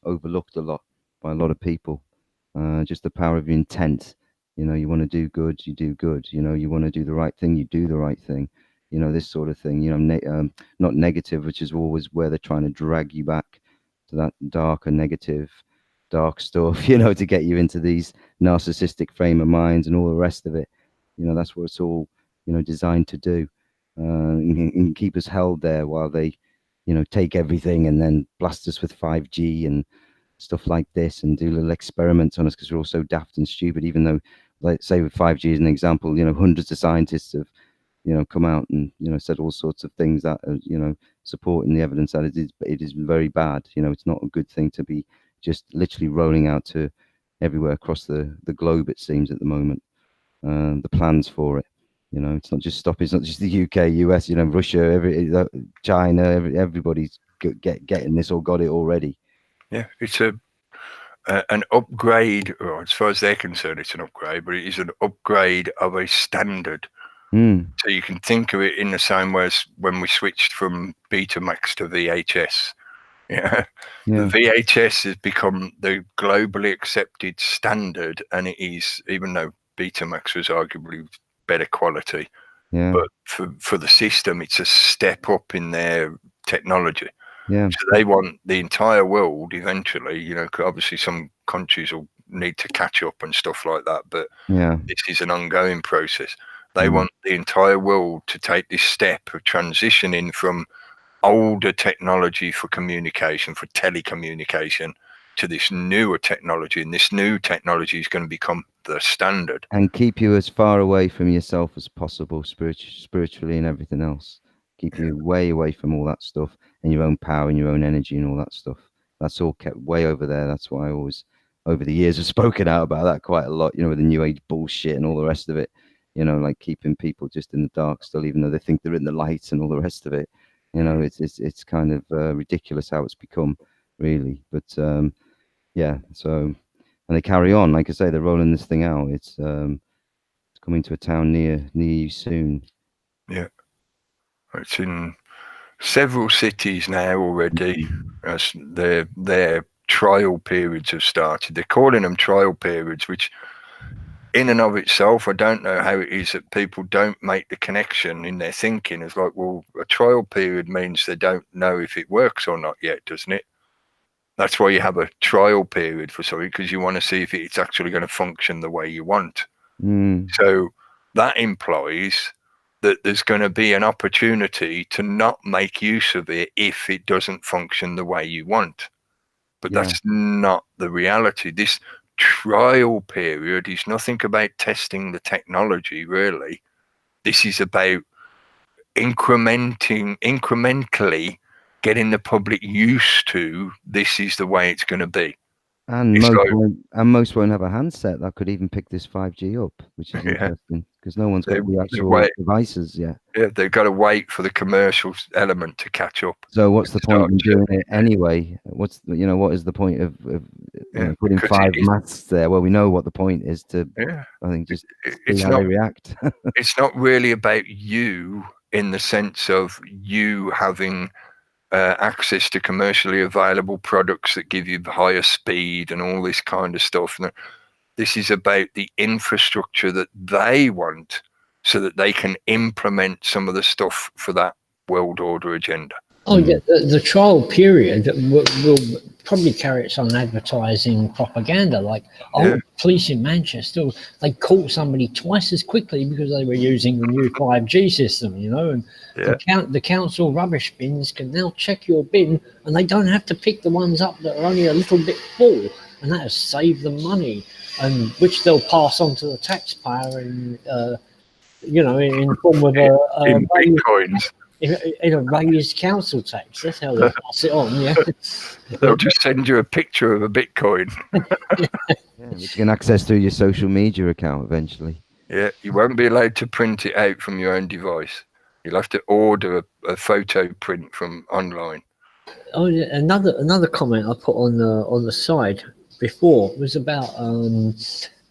overlooked a lot by a lot of people. Just the power of your intent. You want to do good, you do good. You want to do the right thing, you do the right thing. This sort of thing. Not negative, which is always where they're trying to drag you back to that darker, negative, dark stuff. To get you into these narcissistic frame of minds and all the rest of it. That's what it's all, designed to do, and keep us held there while they, take everything and then blast us with 5G and stuff like this and do little experiments on us because we're all so daft and stupid. Even though, let's say with 5G as an example, hundreds of scientists have, come out and, said all sorts of things that are, supporting the evidence that it is very bad. It's not a good thing to be just literally rolling out to everywhere across the globe, it seems, at the moment. The plans for it, it's not just it's not just the UK, US, Russia, China, everybody's getting this or got it already. Yeah, it's an upgrade, or as far as they're concerned, it's an upgrade, but it is an upgrade of a standard. So you can think of it in the same way as when we switched from Betamax to VHS. Yeah. The VHS has become the globally accepted standard, and it is, even though Betamax was arguably better quality, but for the system, it's a step up in their technology. Yeah. So they want the entire world eventually, obviously some countries will need to catch up and stuff like that, but this is an ongoing process. They want the entire world to take this step of transitioning from older technology for communication, for telecommunication, to this newer technology, and this new technology is going to become the standard. And keep you as far away from yourself as possible, spiritually and everything else. Keep you way away from all that stuff and your own power and your own energy and all that stuff. That's all kept way over there. That's why I always, over the years, have spoken out about that quite a lot, with the New Age bullshit and all the rest of it. you know, like keeping people just in the dark still, even though they think they're in the light and all the rest of it. You know, it's kind of ridiculous how it's become, really. But yeah, so, and they carry on. Like I say, they're rolling this thing out. It's coming to a town near you soon. Yeah, it's in several cities now already. As their trial periods have started. They're calling them trial periods, which in and of itself, I don't know how it is that people don't make the connection in their thinking. It's like, well, a trial period means they don't know if it works or not yet, doesn't it? That's why you have a trial period for something, because you want to see if it's actually going to function the way you want. So that implies that there's going to be an opportunity to not make use of it if it doesn't function the way you want. But that's not the reality. This trial period is nothing about testing the technology, really. This is about incrementally getting the public used to this is the way it's going to be. And most won't have a handset that could even pick this 5G up, which is interesting, because no one's got the actual devices yet. Yeah, they've got to wait for the commercial element to catch up. So what's the point in doing it anyway? What is the point of putting 5 masks there? Well, we know what the point is to. I think just see how they react. It's not really about you in the sense of you having access to commercially available products that give you higher speed and all this kind of stuff. And this is about the infrastructure that they want so that they can implement some of the stuff for that world order agenda. Oh, yeah, the trial period will probably carry its own advertising propaganda. Like, police in Manchester, they caught somebody twice as quickly because they were using the new 5G system, you know, and the council rubbish bins can now check your bin and they don't have to pick the ones up that are only a little bit full, and that has saved them money, and which they'll pass on to the taxpayer in, in form of in bitcoins. In a raised council tax. That's how they pass it on, They'll just send you a picture of a Bitcoin. Which you can access through your social media account eventually. Yeah, you won't be allowed to print it out from your own device. You'll have to order a photo print from online. Oh, yeah. Another comment I put on the side before was about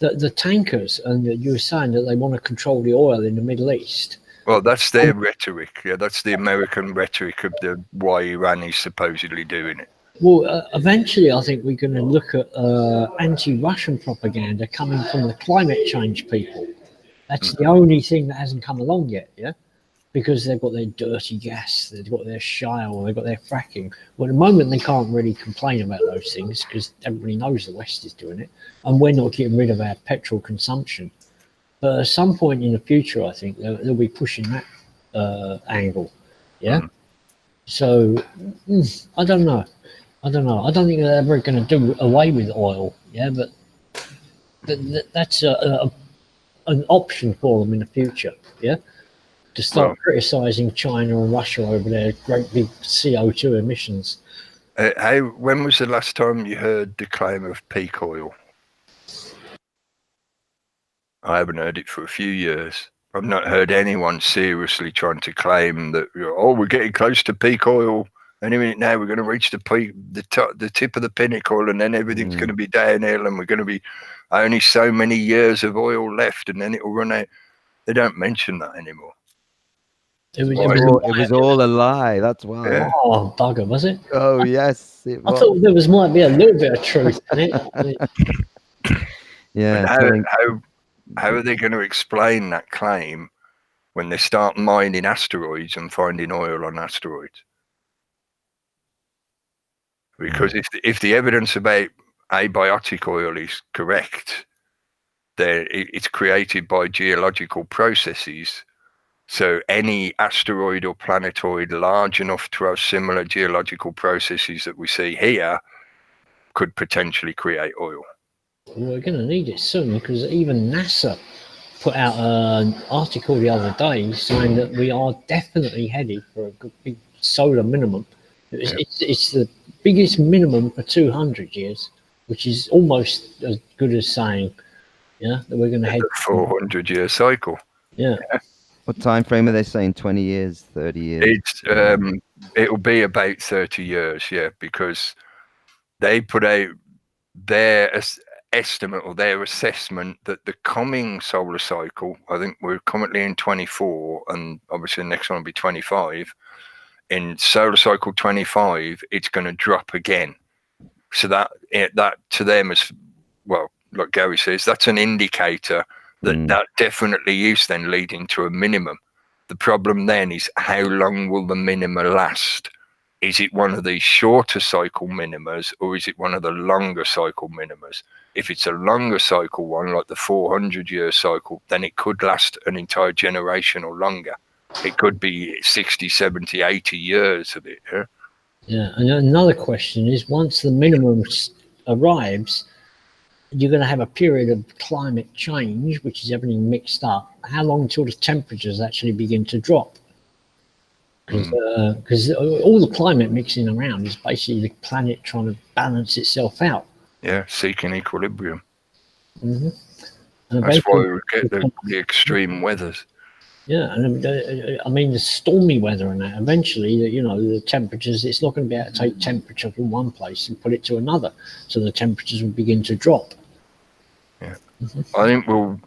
the tankers, and you were saying that they want to control the oil in the Middle East. Well, that's their rhetoric. Yeah, that's the American rhetoric of why Iran is supposedly doing it. Well, eventually, I think we're going to look at anti-Russian propaganda coming from the climate change people. That's the only thing that hasn't come along yet, because they've got their dirty gas, they've got their shale, they've got their fracking. Well, at the moment, they can't really complain about those things because everybody knows the West is doing it, and we're not getting rid of our petrol consumption. But at some point in the future, I think they'll be pushing that angle, So I don't know. I don't think they're ever going to do away with oil, but that's an option for them in the future, to start criticising China and Russia over their great big CO2 emissions. When was the last time you heard the claim of peak oil? I haven't heard it for a few years. I've not heard anyone seriously trying to claim that, we're getting close to peak oil. Any minute now, we're going to reach the peak, the tip of the pinnacle, and then everything's going to be downhill, and we're going to be only so many years of oil left, and then it will run out. They don't mention that anymore. It was all a lie. That's why. Yeah. Oh, bugger, was it? Oh, yes. I thought there might be a little bit of truth in it. Yeah. How are they going to explain that claim when they start mining asteroids and finding oil on asteroids? Because if the evidence about abiotic oil is correct, then it's created by geological processes. So any asteroid or planetoid large enough to have similar geological processes that we see here could potentially create oil. We're going to need it soon, because even NASA put out an article the other day saying that we are definitely headed for a good big solar minimum. It's the biggest minimum for 200 years, which is almost as good as saying, that we're going to head a 400-year cycle. Yeah. What time frame are they saying? 20 years, 30 years? It's it'll be about 30 years, yeah, because they put out their estimate or their assessment that the coming solar cycle, I think we're currently in 24, and obviously the next one will be 25. In solar cycle 25, it's going to drop again. So that to them is, well, like Gary says, that's an indicator that that definitely is then leading to a minimum. The problem then is how long will the minima last? Is it one of these shorter cycle minimas, or is it one of the longer cycle minimas? If it's a longer cycle one, like the 400-year cycle, then it could last an entire generation or longer. It could be 60, 70, 80 years of it. Yeah? Yeah. And another question is, once the minimum arrives, you're going to have a period of climate change, which is everything mixed up. How long until the temperatures actually begin to drop? Because all the climate mixing around is basically the planet trying to balance itself out. Yeah, seeking equilibrium. Mm-hmm. And that's why we get the extreme weathers. Yeah, and I mean the stormy weather and that. Eventually, you know, the temperatures. It's not going to be able to take temperature from one place and put it to another, so the temperatures will begin to drop. Yeah, I think we'll.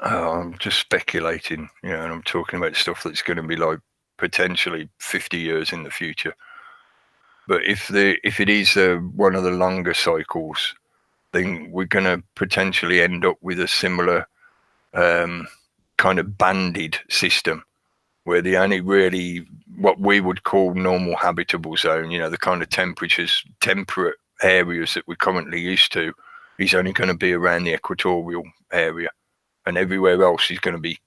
I'm just speculating, you know, and I'm talking about stuff that's going to be like potentially 50 years in the future. But if it is one of the longer cycles, then we're going to potentially end up with a similar kind of banded system, where the only really what we would call normal habitable zone, you know, the kind of temperate areas that we're currently used to, is only going to be around the equatorial area, and everywhere else is going to be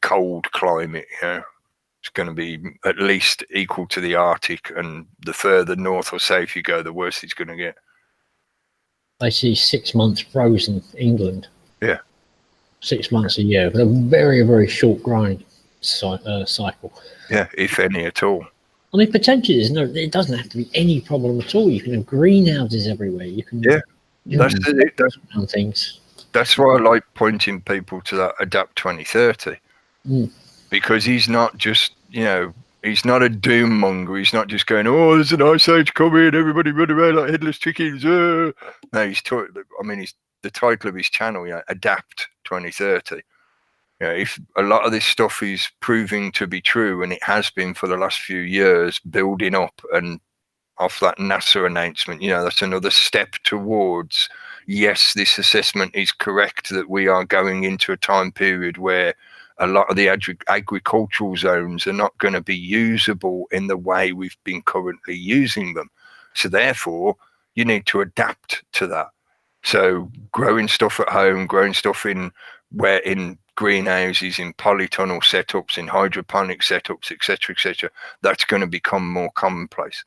cold climate. You know, it's going to be at least equal to the Arctic, and the further north or south you go, the worse it's going to get. I see 6 months frozen England. Yeah. 6 months a year, but a very, very short growing cycle. Yeah, if any at all. I mean, potentially, it doesn't have to be any problem at all. You can have greenhouses everywhere. You can, that's things. That's why I like pointing people to that Adapt 2030, because he's not just, you know, he's not a doom monger. He's not just going, oh, there's an ice age coming, everybody run around like headless chickens. No, he's talking. I mean, the title of his channel, you know, Adapt 2030. You know, if a lot of this stuff is proving to be true, and it has been for the last few years, building up, and off that NASA announcement, you know, that's another step towards, yes, this assessment is correct, that we are going into a time period where a lot of the agricultural zones are not going to be usable in the way we've been currently using them. So therefore, you need to adapt to that. So growing stuff at home, growing stuff in greenhouses, in polytunnel setups, in hydroponic setups, etc., that's going to become more commonplace.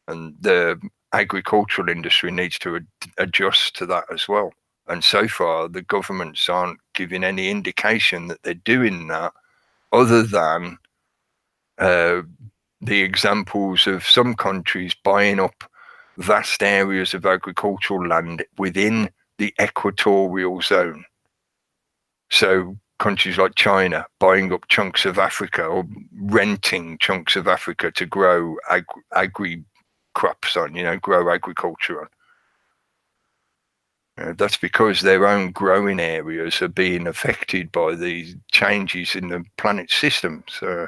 And the agricultural industry needs to adjust to that as well. And so far, the governments aren't giving any indication that they're doing that, other than the examples of some countries buying up vast areas of agricultural land within the equatorial zone. So countries like China buying up chunks of Africa, or renting chunks of Africa to grow crops on, you know, grow agriculture on. That's because their own growing areas are being affected by these changes in the planet's system. So,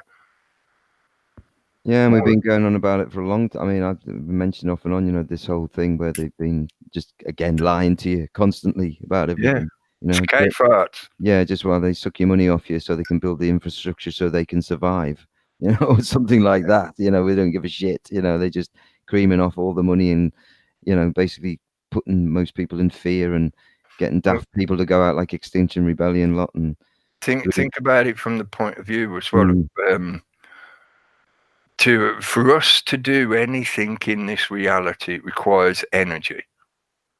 yeah, and we've been going on about it for a long time. I mean, I've mentioned off and on, you know, this whole thing where they've been just again lying to you constantly about everything. You know, farts. Yeah, just while they suck your money off you so they can build the infrastructure so they can survive. You know, something like that. You know, we don't give a shit. You know, they just creaming off all the money and, you know, basically putting most people in fear and getting daft people to go out like Extinction Rebellion lot. And think about it from the point of view as well. For us to do anything in this reality, it requires energy.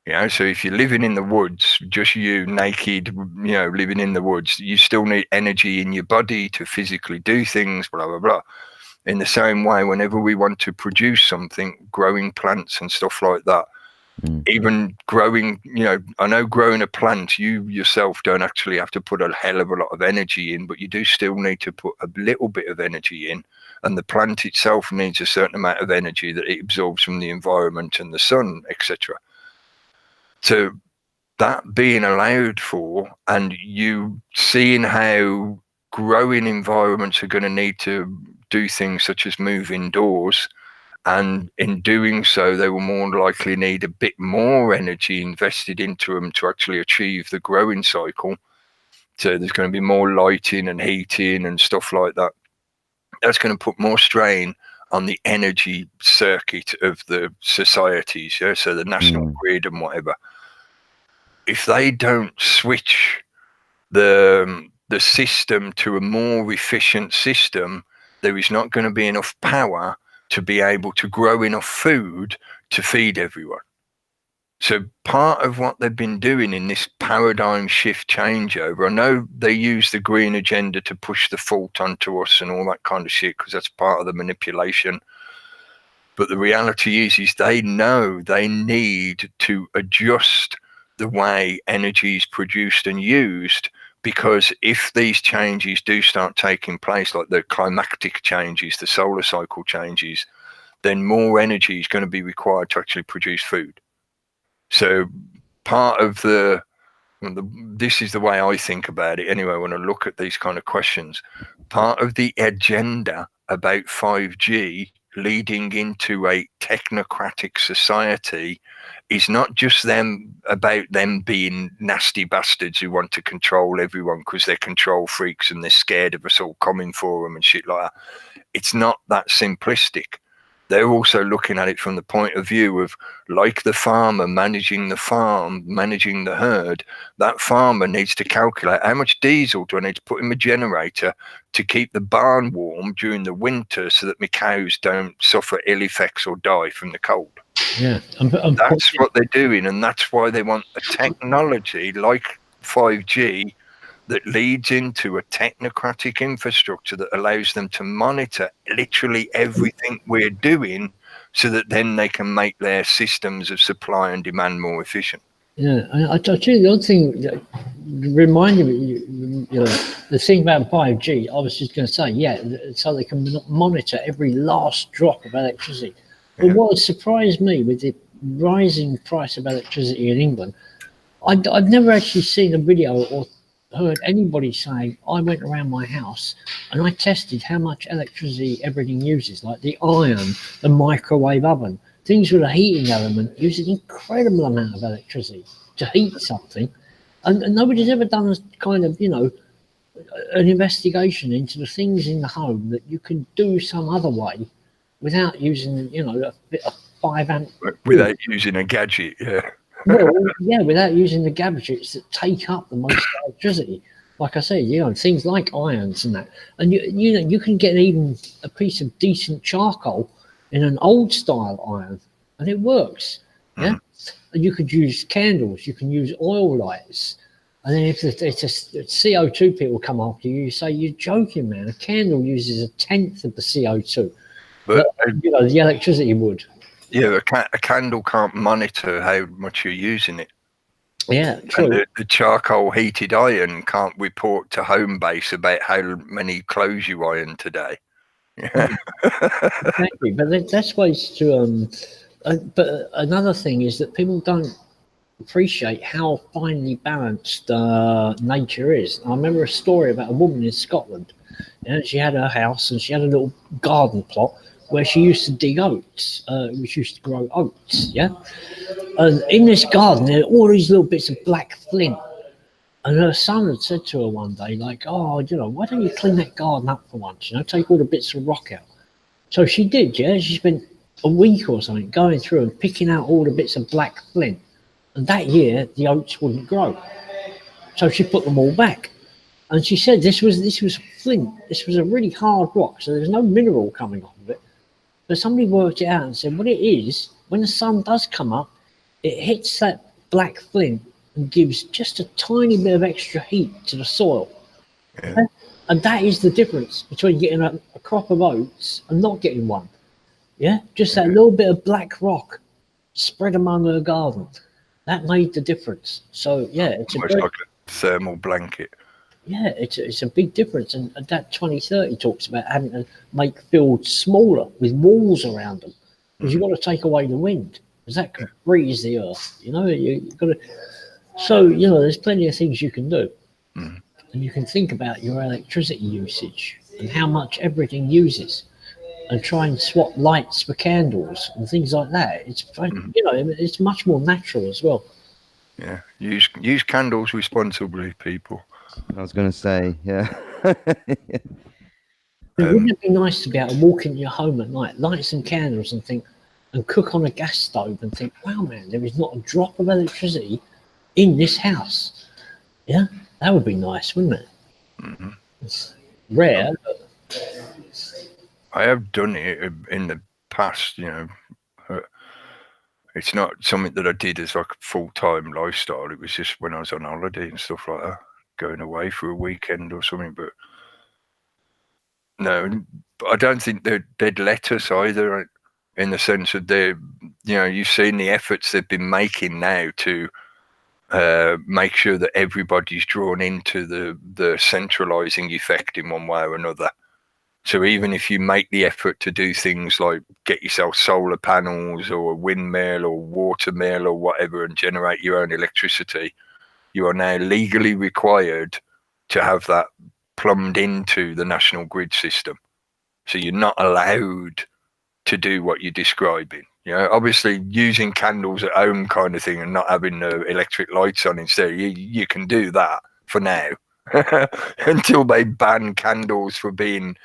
You know, so if you're living in the woods, just you naked, you know, living in the woods, you still need energy in your body to physically do things, blah, blah, blah. In the same way, whenever we want to produce something, growing plants and stuff like that, Even growing, I know growing a plant, you yourself don't actually have to put a hell of a lot of energy in, but you do still need to put a little bit of energy in. And the plant itself needs a certain amount of energy that it absorbs from the environment and the sun, etc. So that being allowed for, and you seeing how growing environments are going to need to do things such as move indoors, and in doing so they will more likely need a bit more energy invested into them to actually achieve the growing cycle. So there's going to be more lighting and heating and stuff like that. That's going to put more strain on the energy circuit of the societies, so the national grid and whatever. If they don't switch the system to a more efficient system, there is not going to be enough power to be able to grow enough food to feed everyone. So part of what they've been doing in this paradigm shift changeover, I know they use the green agenda to push the fault onto us and all that kind of shit, because that's part of the manipulation. But the reality is they know they need to adjust the way energy is produced and used, because if these changes do start taking place, like the climatic changes, the solar cycle changes, then more energy is going to be required to actually produce food. So part of this is the way I think about it anyway when I look at these kind of questions. Part of the agenda about 5G leading into a technocratic society is not just about them being nasty bastards who want to control everyone because they're control freaks and they're scared of us all coming for them and shit like that. It's not that simplistic. They're also looking at it from the point of view of, like the farmer managing the farm, managing the herd, that farmer needs to calculate how much diesel do I need to put in my generator to keep the barn warm during the winter so that my cows don't suffer ill effects or die from the cold. Yeah, that's what they're doing, and that's why they want a technology like 5G that leads into a technocratic infrastructure that allows them to monitor literally everything we're doing, so that then they can make their systems of supply and demand more efficient. Yeah, I tell you the other thing that reminded me, the thing about 5G, I was just going to say, so they can monitor every last drop of electricity. But what surprised me with the rising price of electricity in England, I've never actually seen a video or heard anybody saying, I went around my house and I tested how much electricity everything uses, like the iron, the microwave oven, things with a heating element use an incredible amount of electricity to heat something. And nobody's ever done a kind of, an investigation into the things in the home that you can do some other way without using, a bit of 5 amp. Without using a gadget, yeah. Well, yeah, without using the gadgets that take up the most electricity. Like I said, things like irons and that. And you can get even a piece of decent charcoal in an old style iron, and it works. Yeah, and you could use candles, you can use oil lights, and then if it's a CO2 people come after you, you say, you're joking, man. A candle uses 1/10 of the CO2, but the electricity would. Yeah, a candle can't monitor how much you're using it. Yeah, true. And the charcoal heated iron can't report to home base about how many clothes you iron today. Yeah. Exactly, but that's ways to. But another thing is that people don't appreciate how finely balanced nature is. I remember a story about a woman in Scotland, and she had her house and she had a little garden plot where she used to dig oats, which used to grow oats, yeah? And in this garden, there are all these little bits of black flint. And her son had said to her one day, like, oh, why don't you clean that garden up for once, take all the bits of rock out. So she did, yeah? She spent a week or something going through and picking out all the bits of black flint. And that year, the oats wouldn't grow. So she put them all back. And she said this was flint. This was a really hard rock, so there's no mineral coming off of it. But somebody worked it out and said what it is, when the sun does come up, it hits that black flint and gives just a tiny bit of extra heat to the soil. Yeah. And that is the difference between getting a crop of oats and not getting one. Yeah, just that little bit of black rock spread them under the garden. That made the difference. So yeah, it's Almost like a thermal blanket. yeah, it's a big difference. And that 2030 talks about having to make fields smaller with walls around them, because you've got to take away the wind, because that can freeze the earth. You know, you've got to. So you know, there's plenty of things you can do, and you can think about your electricity usage and how much everything uses, and try and swap lights for candles and things like that. It's you know, it's much more natural as well. Yeah, use candles responsibly, people. I was going to say, yeah. Wouldn't it be nice to be able to walk into your home at night, light some candles and think, and cook on a gas stove and think, wow, man, there is not a drop of electricity in this house. Yeah, that would be nice, wouldn't it? It's rare, but I have done it in the past, you know. It's not something that I did as like a full-time lifestyle. It was just when I was on holiday and stuff like that, going away for a weekend or something. But no, I don't think they'd let us either, in the sense that they're, you know, you've seen the efforts they've been making now to make sure that everybody's drawn into the centralizing effect in one way or another. So even if you make the effort to do things like get yourself solar panels or a windmill or water mill or whatever and generate your own electricity, you are now legally required to have that plumbed into the national grid system. So you're not allowed to do what you're describing. You know, obviously using candles at home kind of thing and not having the electric lights on instead, you can do that for now until they ban candles for being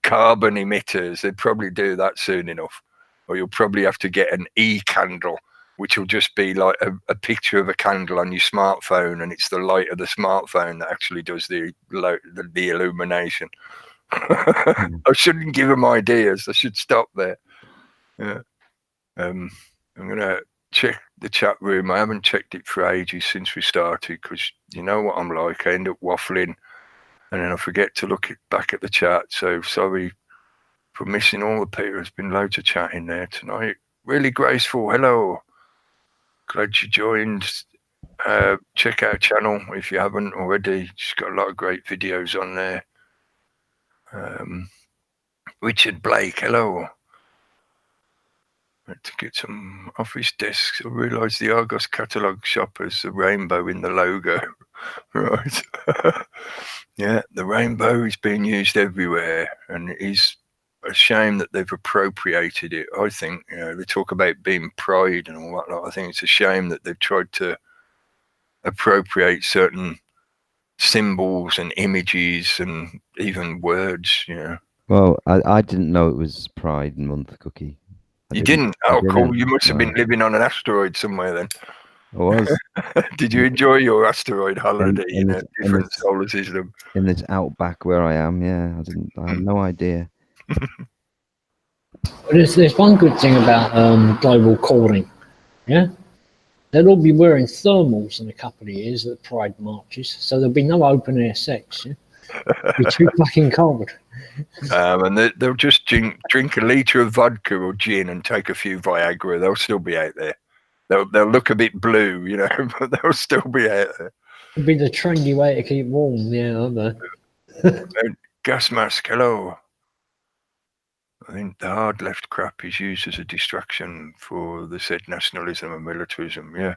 carbon emitters. They'd probably do that soon enough, or you'll probably have to get an e-candle, which will just be like a picture of a candle on your smartphone, and it's the light of the smartphone that actually does the illumination. I shouldn't give them ideas. I should stop there. Yeah. I'm gonna check the chat room. I haven't checked it for ages since we started, because you know what I'm like. I end up waffling and then I forget to look back at the chat. So sorry for missing all the people. There's been loads of chat in there tonight. Really graceful. Hello. Glad you joined. Check our channel if you haven't already. She's got a lot of great videos on there. Richard Blake, hello. To get some office desks, I realised the Argos catalogue shop has a rainbow in the logo. Right. Yeah, the rainbow is being used everywhere, and it is a shame that they've appropriated it. I think, you know, they talk about being pride and all that. I think it's a shame that they've tried to appropriate certain symbols and images and even words, you know. Well, I didn't know it was Pride Month, Cookie. You didn't? Oh, cool. You must have been living on an asteroid somewhere then. I was. Did you enjoy your asteroid holiday in a different solar system? In this outback where I am, yeah. I had no idea. There's one good thing about global cooling. Yeah, they'll all be wearing thermals in a couple of years at Pride marches, so there'll be no open air sex. Yeah? It'll be too fucking cold. And they'll just drink a litre of vodka or gin and take a few Viagra. They'll still be out there. They'll look a bit blue, you know, but they'll still be out there. It'll be the trendy way to keep warm, yeah, aren't they? Gas mask, hello. I think the hard left crap is used as a distraction for the said nationalism and militarism. Yeah,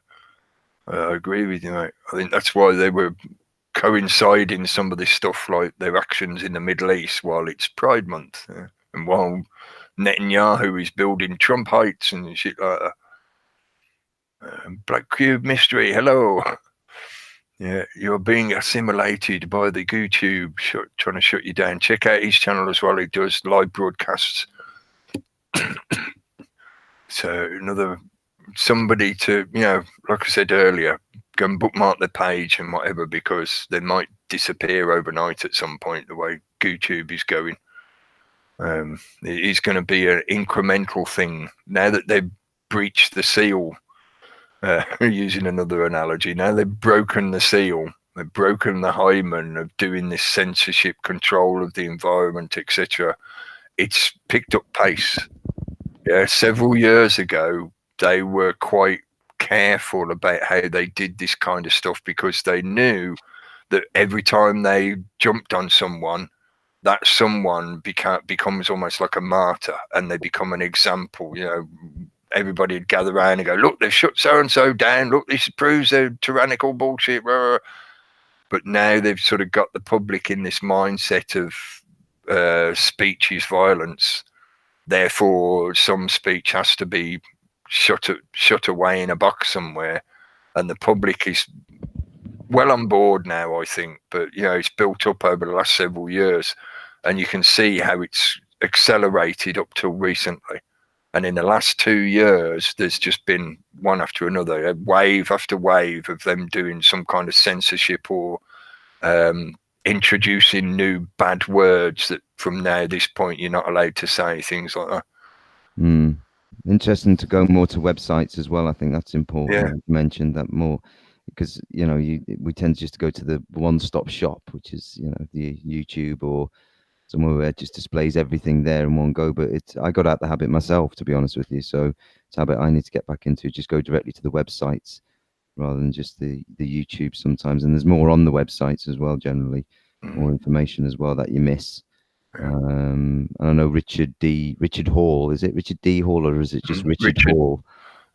I agree with you, mate. I think that's why they were coinciding some of this stuff, like their actions in the Middle East while it's Pride Month, yeah? And while Netanyahu is building Trump Heights and shit like that. Black Cube Mystery, hello. Yeah, you're being assimilated by the GooTube trying to shut you down. Check out his channel as well. He does live broadcasts. So somebody to, you know, like I said earlier, go and bookmark the page and whatever, because they might disappear overnight at some point, the way GooTube is going. It is going to be an incremental thing. Now that they've breached the seal, using another analogy, now they've broken the seal, they've broken the hymen of doing this censorship, control of the environment, etc. It's picked up pace. Yeah, several years ago, they were quite careful about how they did this kind of stuff, because they knew that every time they jumped on someone, that someone becomes almost like a martyr, and they become an example. You know, everybody would gather around and go, look, they've shut so and so down, look, this proves their tyrannical bullshit. But now they've sort of got the public in this mindset of speech is violence, therefore some speech has to be shut away in a box somewhere, and the public is well on board now, I think. But you know, it's built up over the last several years, and you can see how it's accelerated up till recently. And in the last 2 years, there's just been one after another, a wave after wave of them doing some kind of censorship or introducing new bad words that from now this point you're not allowed to say, things like that. Interesting to go more to websites as well. I think that's important. Yeah. You mentioned that more, because you know we tend just to go to the one-stop shop, which is, you know, the YouTube or somewhere where it just displays everything there in one go. But I got out the habit myself, to be honest with you. So it's a habit I need to get back into. Just go directly to the websites rather than just the YouTube sometimes. And there's more on the websites as well, generally, more information as well that you miss. And I know Richard Hall, is it Richard D. Hall, or is it just Richard Hall?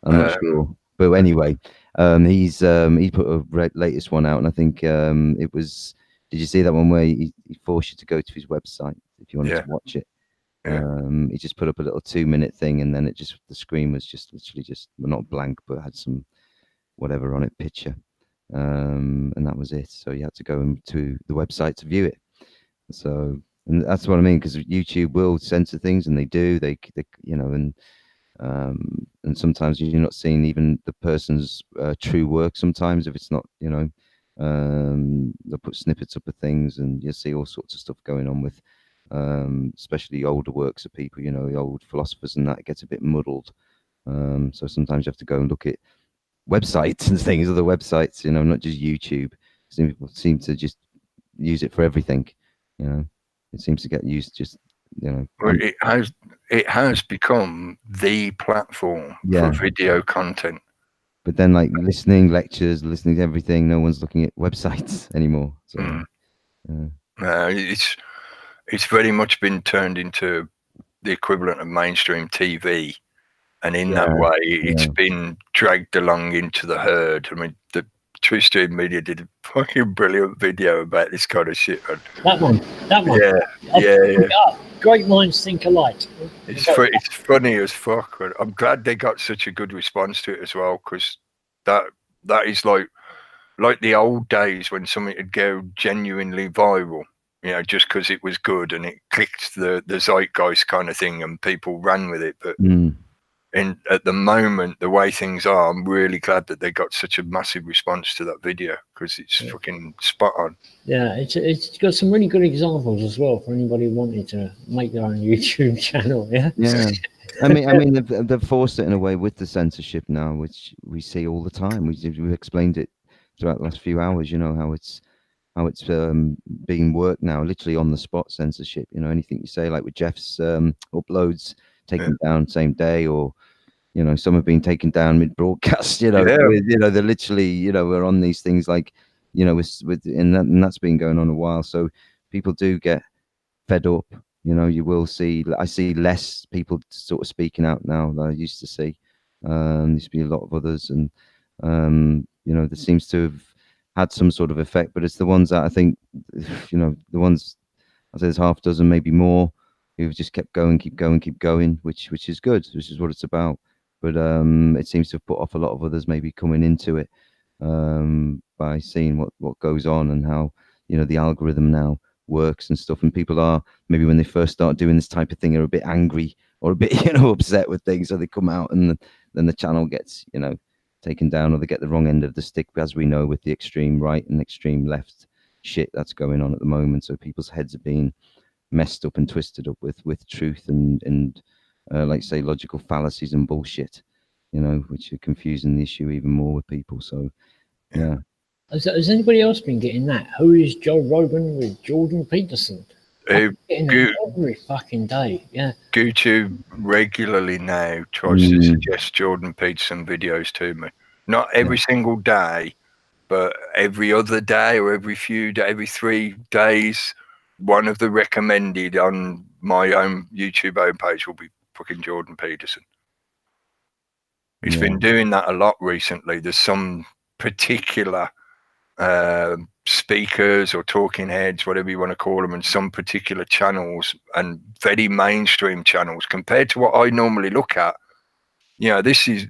I'm not sure. But anyway, he put a latest one out, and I think it was, did you see that one where he forced you to go to his website if you wanted to watch it? He just put up a little 2-minute thing, and then the screen was just literally just, well, not blank, but had some whatever on it, picture, and that was it. So you had to go to the website to view it. So, and that's what I mean, because YouTube will censor things, and they do. They you know, and sometimes you're not seeing even the person's true work. Sometimes if it's not, you know, they'll put snippets up of things, and you'll see all sorts of stuff going on with, especially older works of people. You know, the old philosophers, and that it gets a bit muddled. So sometimes you have to go and look at websites and things, other websites. You know, not just YouTube. Some people seem to just use it for everything. You know, it seems to get used just, you know. Well, it has become the platform for video content. But then, like listening to everything, no one's looking at websites anymore. So it's very much been turned into the equivalent of mainstream TV, and in that way, it's been dragged along into the herd. I mean, the Twisted Media did a fucking brilliant video about this kind of shit. That one. Yeah. Great minds think alike. It's funny as fuck. I'm glad they got such a good response to it as well, because that is like the old days when something would go genuinely viral, you know, just because it was good and it clicked the zeitgeist kind of thing, and people ran with it. But at the moment, the way things are, I'm really glad that they got such a massive response to that video, because it's fucking spot on. Yeah, it's got some really good examples as well for anybody wanting to make their own YouTube channel. Yeah. I mean, they've forced it in a way with the censorship now, which we see all the time. We've explained it throughout the last few hours. You know how it's being worked now, literally on the spot censorship. You know, anything you say, like with Jeff's uploads taken down same day, or you know, some have been taken down mid-broadcast. You know, you know, they're literally, you know, we're on these things, like, you know, and that's been going on a while. So people do get fed up. You know, you will see. I see less people sort of speaking out now than I used to see. There used to be a lot of others, and you know, there seems to have had some sort of effect. But it's the ones that I think, you know, the ones, I say there's half dozen, maybe more, who've just kept going, keep going, which is good, which is what it's about. But it seems to have put off a lot of others maybe coming into it by seeing what goes on, and how, you know, the algorithm now works and stuff. And people are, maybe when they first start doing this type of thing, are a bit angry or a bit, you know, upset with things, so they come out, and then the channel gets, you know, taken down, or they get the wrong end of the stick, as we know with the extreme right and extreme left shit that's going on at the moment. So people's heads are being messed up and twisted up with truth and like say logical fallacies and bullshit, you know, which are confusing the issue even more with people. So yeah. Has anybody else been getting that? Who is Joe Rogan with Jordan Peterson? Uh, Getting Go- it every fucking day. Yeah. YouTube regularly now tries to suggest Jordan Peterson videos to me. Not every single day, but every other day or every 3 days. One of the recommended on my own YouTube homepage will be fucking Jordan Peterson. He's been doing that a lot recently. There's some particular speakers or talking heads, whatever you want to call them, and some particular channels and very mainstream channels compared to what I normally look at. You know, this is,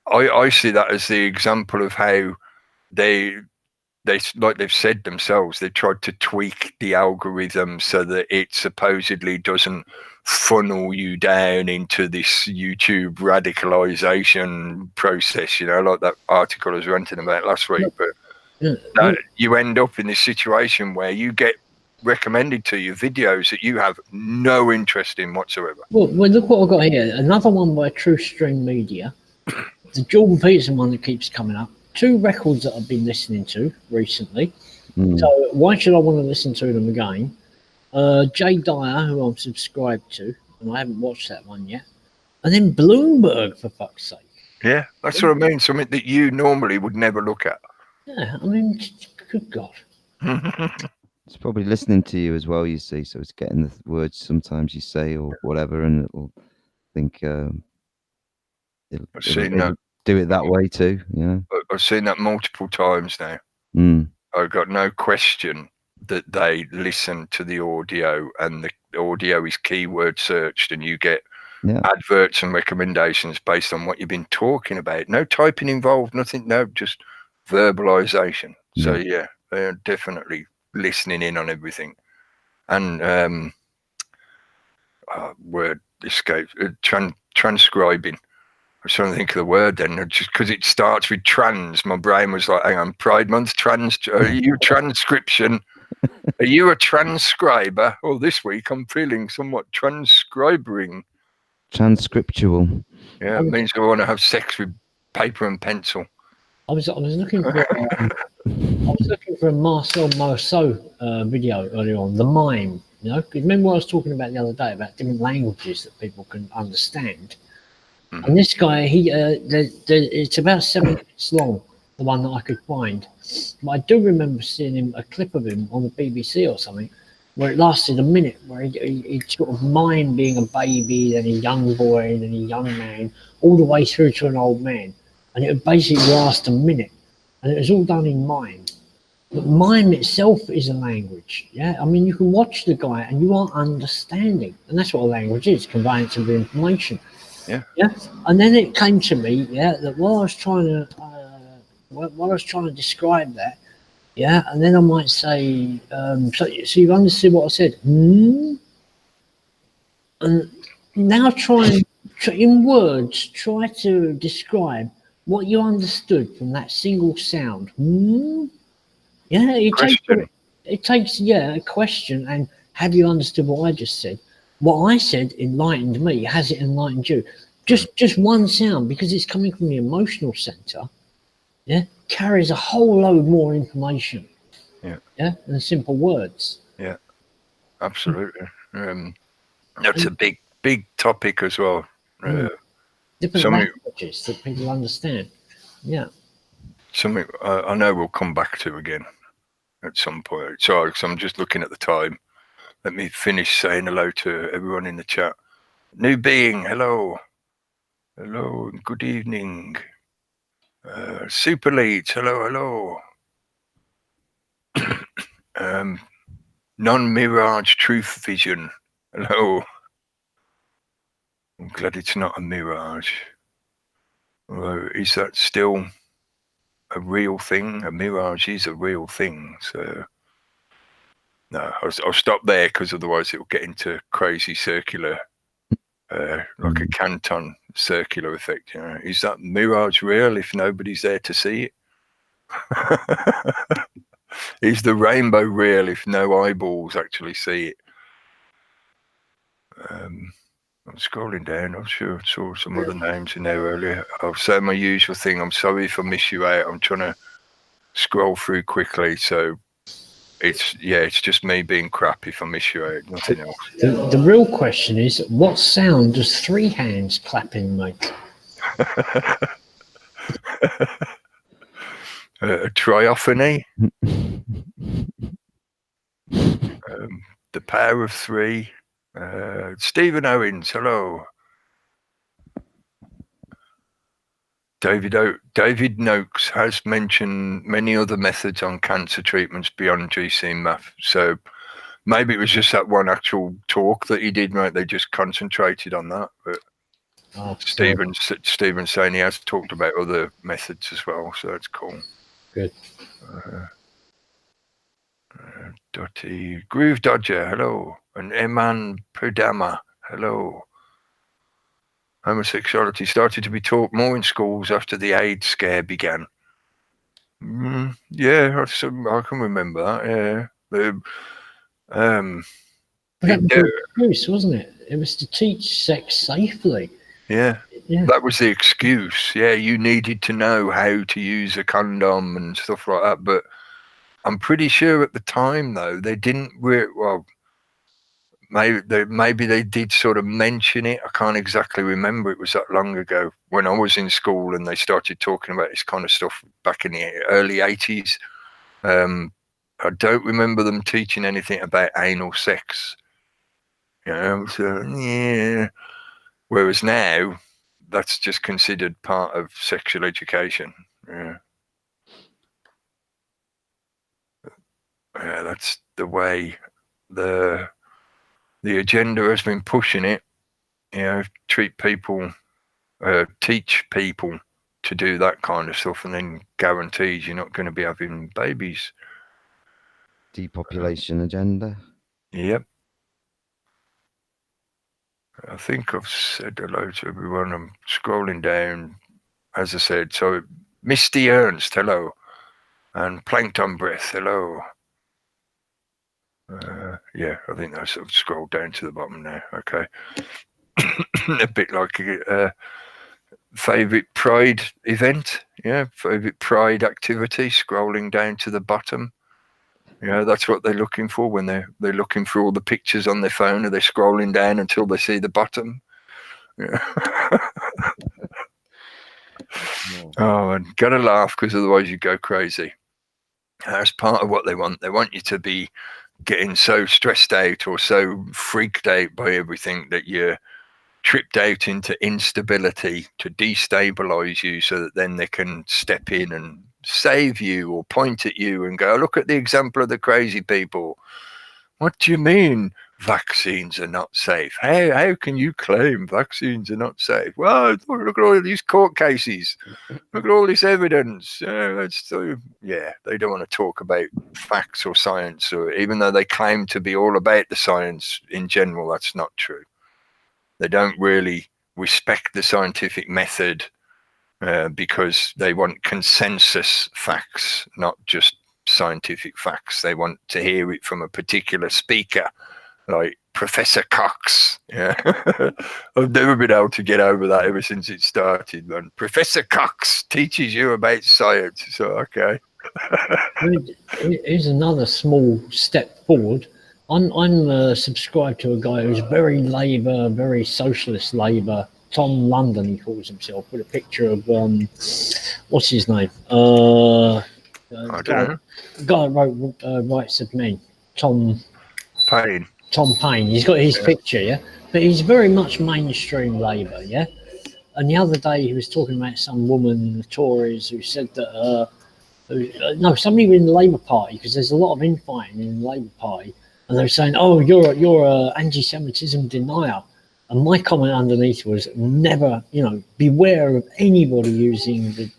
I see that as the example of how they like they've said themselves, they've tried to tweak the algorithm so that it supposedly doesn't funnel you down into this YouTube radicalization process, you know, like that article I was ranting about last week. But no, you end up in this situation where you get recommended to you videos that you have no interest in whatsoever. Well, look what I've got here. Another one by True Stream Media. The Jordan Peterson one that keeps coming up. 2 records that I've been listening to recently. So why should I want to listen to them again? Jay Dyer, who I'm subscribed to, and I haven't watched that one yet. And then Bloomberg, for fuck's sake. Yeah, that's what I mean. Something that you normally would never look at. Yeah, I mean, good God. It's probably listening to you as well, you see, so it's getting the words sometimes you say or whatever, and it'll think it'll do it that way too. Yeah, I've seen that multiple times now. I've got no question that they listen to the audio, and the audio is keyword searched, and you get adverts and recommendations based on what you've been talking about. No typing involved, nothing. No, just verbalization. So yeah, they are definitely listening in on everything. And word escapes, transcribing. I was trying to think of the word then, just because it starts with trans. My brain was like, hang on, Pride Month, are you transcription? Are you a transcriber? Oh, this week I'm feeling somewhat transcribing. Transcriptual. Yeah, it means I want to have sex with paper and pencil. I was looking for a Marcel Marceau video earlier on, The Mime. You know, because remember what I was talking about the other day about different languages that people can understand. And this guy, it's about 7 minutes long, the one that I could find. But I do remember seeing a clip of him on the BBC or something, where it lasted a minute, where he sort of mimed being a baby, then a young boy, then a young man, all the way through to an old man. And it would basically last a minute. And it was all done in mime. But mime itself is a language. Yeah, I mean, you can watch the guy and you are understanding. And that's what a language is, conveyance of information. Yeah, and then it came to me, that while I was trying to describe that, and then I might say, so you've understood what I said, and now try in words, try to describe what you understood from that single sound. It takes a question, and have you understood what I just said? What I said enlightened me. Has it enlightened you? Just one sound, because it's coming from the emotional center, carries a whole load more information. Than simple words. Yeah, absolutely. That's a big topic as well. Different languages that people understand. Yeah. Something I know we'll come back to again at some point. Sorry, because I'm just looking at the time. Let me finish saying hello to everyone in the chat. New being, hello. Hello, good evening. Super leads, hello. Non-mirage truth vision, hello. I'm glad it's not a mirage. Is that still a real thing? A mirage is a real thing, so no, I'll stop there, because otherwise it will get into crazy circular, like a Canton circular effect. You know, is that mirage real if nobody's there to see it? Is the rainbow real if no eyeballs actually see it? I'm scrolling down. I'm sure I saw some other names in there earlier. I'll say my usual thing. I'm sorry if I miss you out. I'm trying to scroll through quickly, so it's just me being crap if I miss you out, nothing else. The real question is, what sound does 3 hands clapping make? A triophony, the power of 3. Stephen Owens, hello. David Noakes has mentioned many other methods on cancer treatments beyond GC-MAF. So maybe it was just that one actual talk that he did, right? They just concentrated on that. But Stephen's saying he has talked about other methods as well, so that's cool. Good. Dotty Groove Dodger, hello. And Eman Perdama, hello. Homosexuality started to be taught more in schools after the AIDS scare began. Yeah, I can remember that. Yeah, That was the excuse, wasn't it? It was to teach sex safely. Yeah, that was the excuse. Yeah, you needed to know how to use a condom and stuff like that. But I'm pretty sure at the time, though, they didn't. Well, maybe they did sort of mention it. I can't exactly remember. It was that long ago when I was in school and they started talking about this kind of stuff back in the early 80s. I don't remember them teaching anything about anal sex. You know, so yeah. Whereas now, that's just considered part of sexual education. Yeah. Yeah, that's the way the agenda has been pushing it. You know, teach people to do that kind of stuff, and then guarantees you're not going to be having babies. Depopulation agenda. Yep. I think I've said hello to everyone. I'm scrolling down, as I said. So, Misty Ernst, hello. And Plankton Breath, hello. Yeah, I think I've scrolled down to the bottom now. Okay. A bit like a favourite Pride event. Yeah, favourite Pride activity, scrolling down to the bottom. Yeah, that's what they're looking for when they're looking through all the pictures on their phone. Are they scrolling down until they see the bottom? Yeah. Oh, and gotta laugh because otherwise you go crazy. That's part of what they want. They want you to be getting so stressed out or so freaked out by everything that you're tripped out into instability to destabilize you, so that then they can step in and save you or point at you and go, look at the example of the crazy people. What do you mean vaccines are not safe? How can you claim vaccines are not safe? Well, look at all these court cases. Look at all this evidence. Yeah, they don't want to talk about facts or science, or even though they claim to be all about the science in general, that's not true. They don't really respect the scientific method because they want consensus facts, not just scientific facts. They want to hear it from a particular speaker, like Professor Cox. Yeah, I've never been able to get over that ever since it started. Man, Professor Cox teaches you about science. So okay. Here's another small step forward. I'm subscribed to a guy who's very Labour, very socialist Labour. Tom London, he calls himself, with a picture of what's his name? I don't know. Guy wrote Rights of Men. Tom Paine. He's got his picture, yeah, but he's very much mainstream Labour, yeah. And the other day he was talking about some woman in the Tories who said that somebody in the Labour Party, because there's a lot of infighting in the Labour Party, and they're saying, "Oh, you're a anti-Semitism denier." And my comment underneath was, never, beware of anybody using the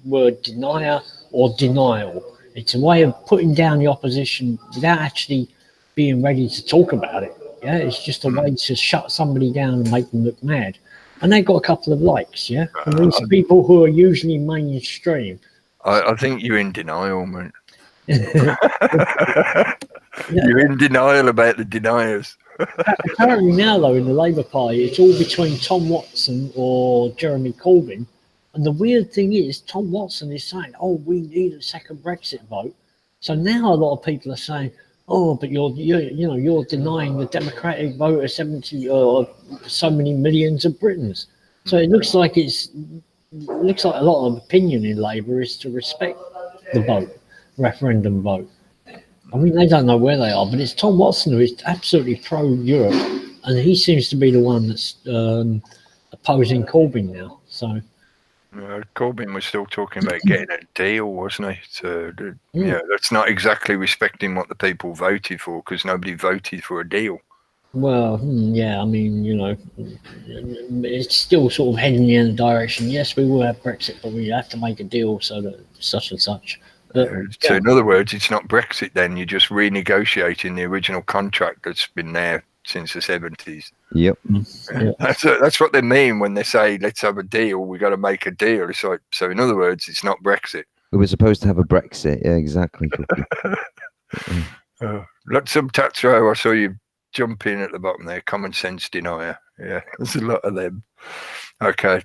word denier or denial. It's a way of putting down the opposition without actually being ready to talk about it. Yeah, it's just a way to shut somebody down and make them look mad. And they got a couple of likes, yeah, from these people who are usually mainstream. I think you're in denial, man. You're in denial about the deniers. Apparently now, though, in the Labour Party, it's all between Tom Watson or Jeremy Corbyn. And the weird thing is, Tom Watson is saying, "Oh, we need a second Brexit vote." So now a lot of people are saying, "Oh, but you're denying the democratic vote of 70 or so many millions of Britons." So it looks like a lot of opinion in Labour is to respect the vote, referendum vote. I mean, they don't know where they are, but it's Tom Watson who is absolutely pro-Europe, and he seems to be the one that's opposing Corbyn now. So Corbyn was still talking about getting a deal, wasn't he? So, that's not exactly respecting what the people voted for, because nobody voted for a deal. well, yeah, I mean, it's still sort of heading in the direction. Yes, we will have Brexit, but we have to make a deal so that such and such. But, So in other words, it's not Brexit then, you're just renegotiating the original contract that's been there since the 70s. Yep. Yeah. That's what they mean when they say, let's have a deal, we got to make a deal. It's like, so in other words, it's not Brexit. We were supposed to have a Brexit. Yeah, exactly. Lots of Tatro, I saw you jump in at the bottom there, common sense denier. Yeah, there's a lot of them. Okay,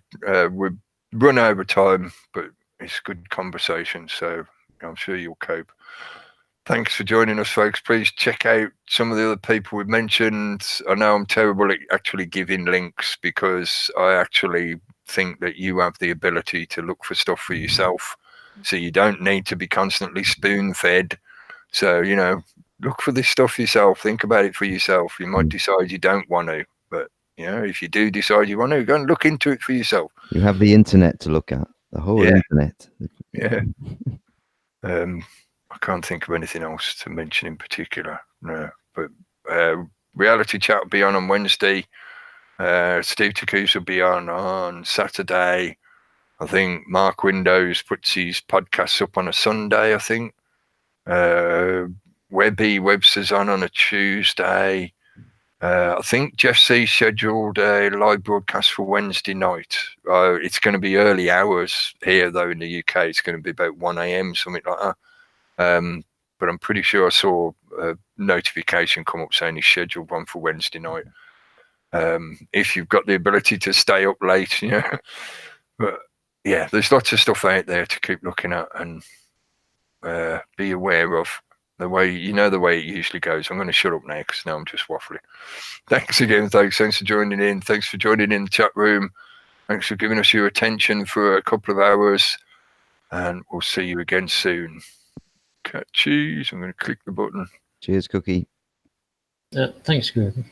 we've run over time, but it's good conversation, so I'm sure you'll cope. Thanks for joining us, folks. Please check out some of the other people we've mentioned. I know I'm terrible at actually giving links, because I actually think that you have the ability to look for stuff for yourself, so you don't need to be constantly spoon-fed. So, look for this stuff yourself. Think about it for yourself. You might decide you don't want to, but if you do decide you want to, go and look into it for yourself. You have the internet to look at. The whole internet. Yeah. I can't think of anything else to mention in particular. No, but reality chat will be on Wednesday. Steve Takus will be on Saturday. I think Mark Windows puts his podcasts up on a Sunday, I think. Webster's on a Tuesday. I think Jeff C scheduled a live broadcast for Wednesday night. It's going to be early hours here, though, in the UK. It's going to be about 1 a.m., something like that. But I'm pretty sure I saw a notification come up saying he's scheduled one for Wednesday night. If you've got the ability to stay up late, But yeah, there's lots of stuff out there to keep looking at and be aware of. The way it usually goes. I'm going to shut up now because now I'm just waffling. Thanks again, folks. Thanks for joining in. Thanks for joining in the chat room. Thanks for giving us your attention for a couple of hours. And we'll see you again soon. Cheese. I'm going to click the button. Cheers, Cookie. Thanks, Cookie.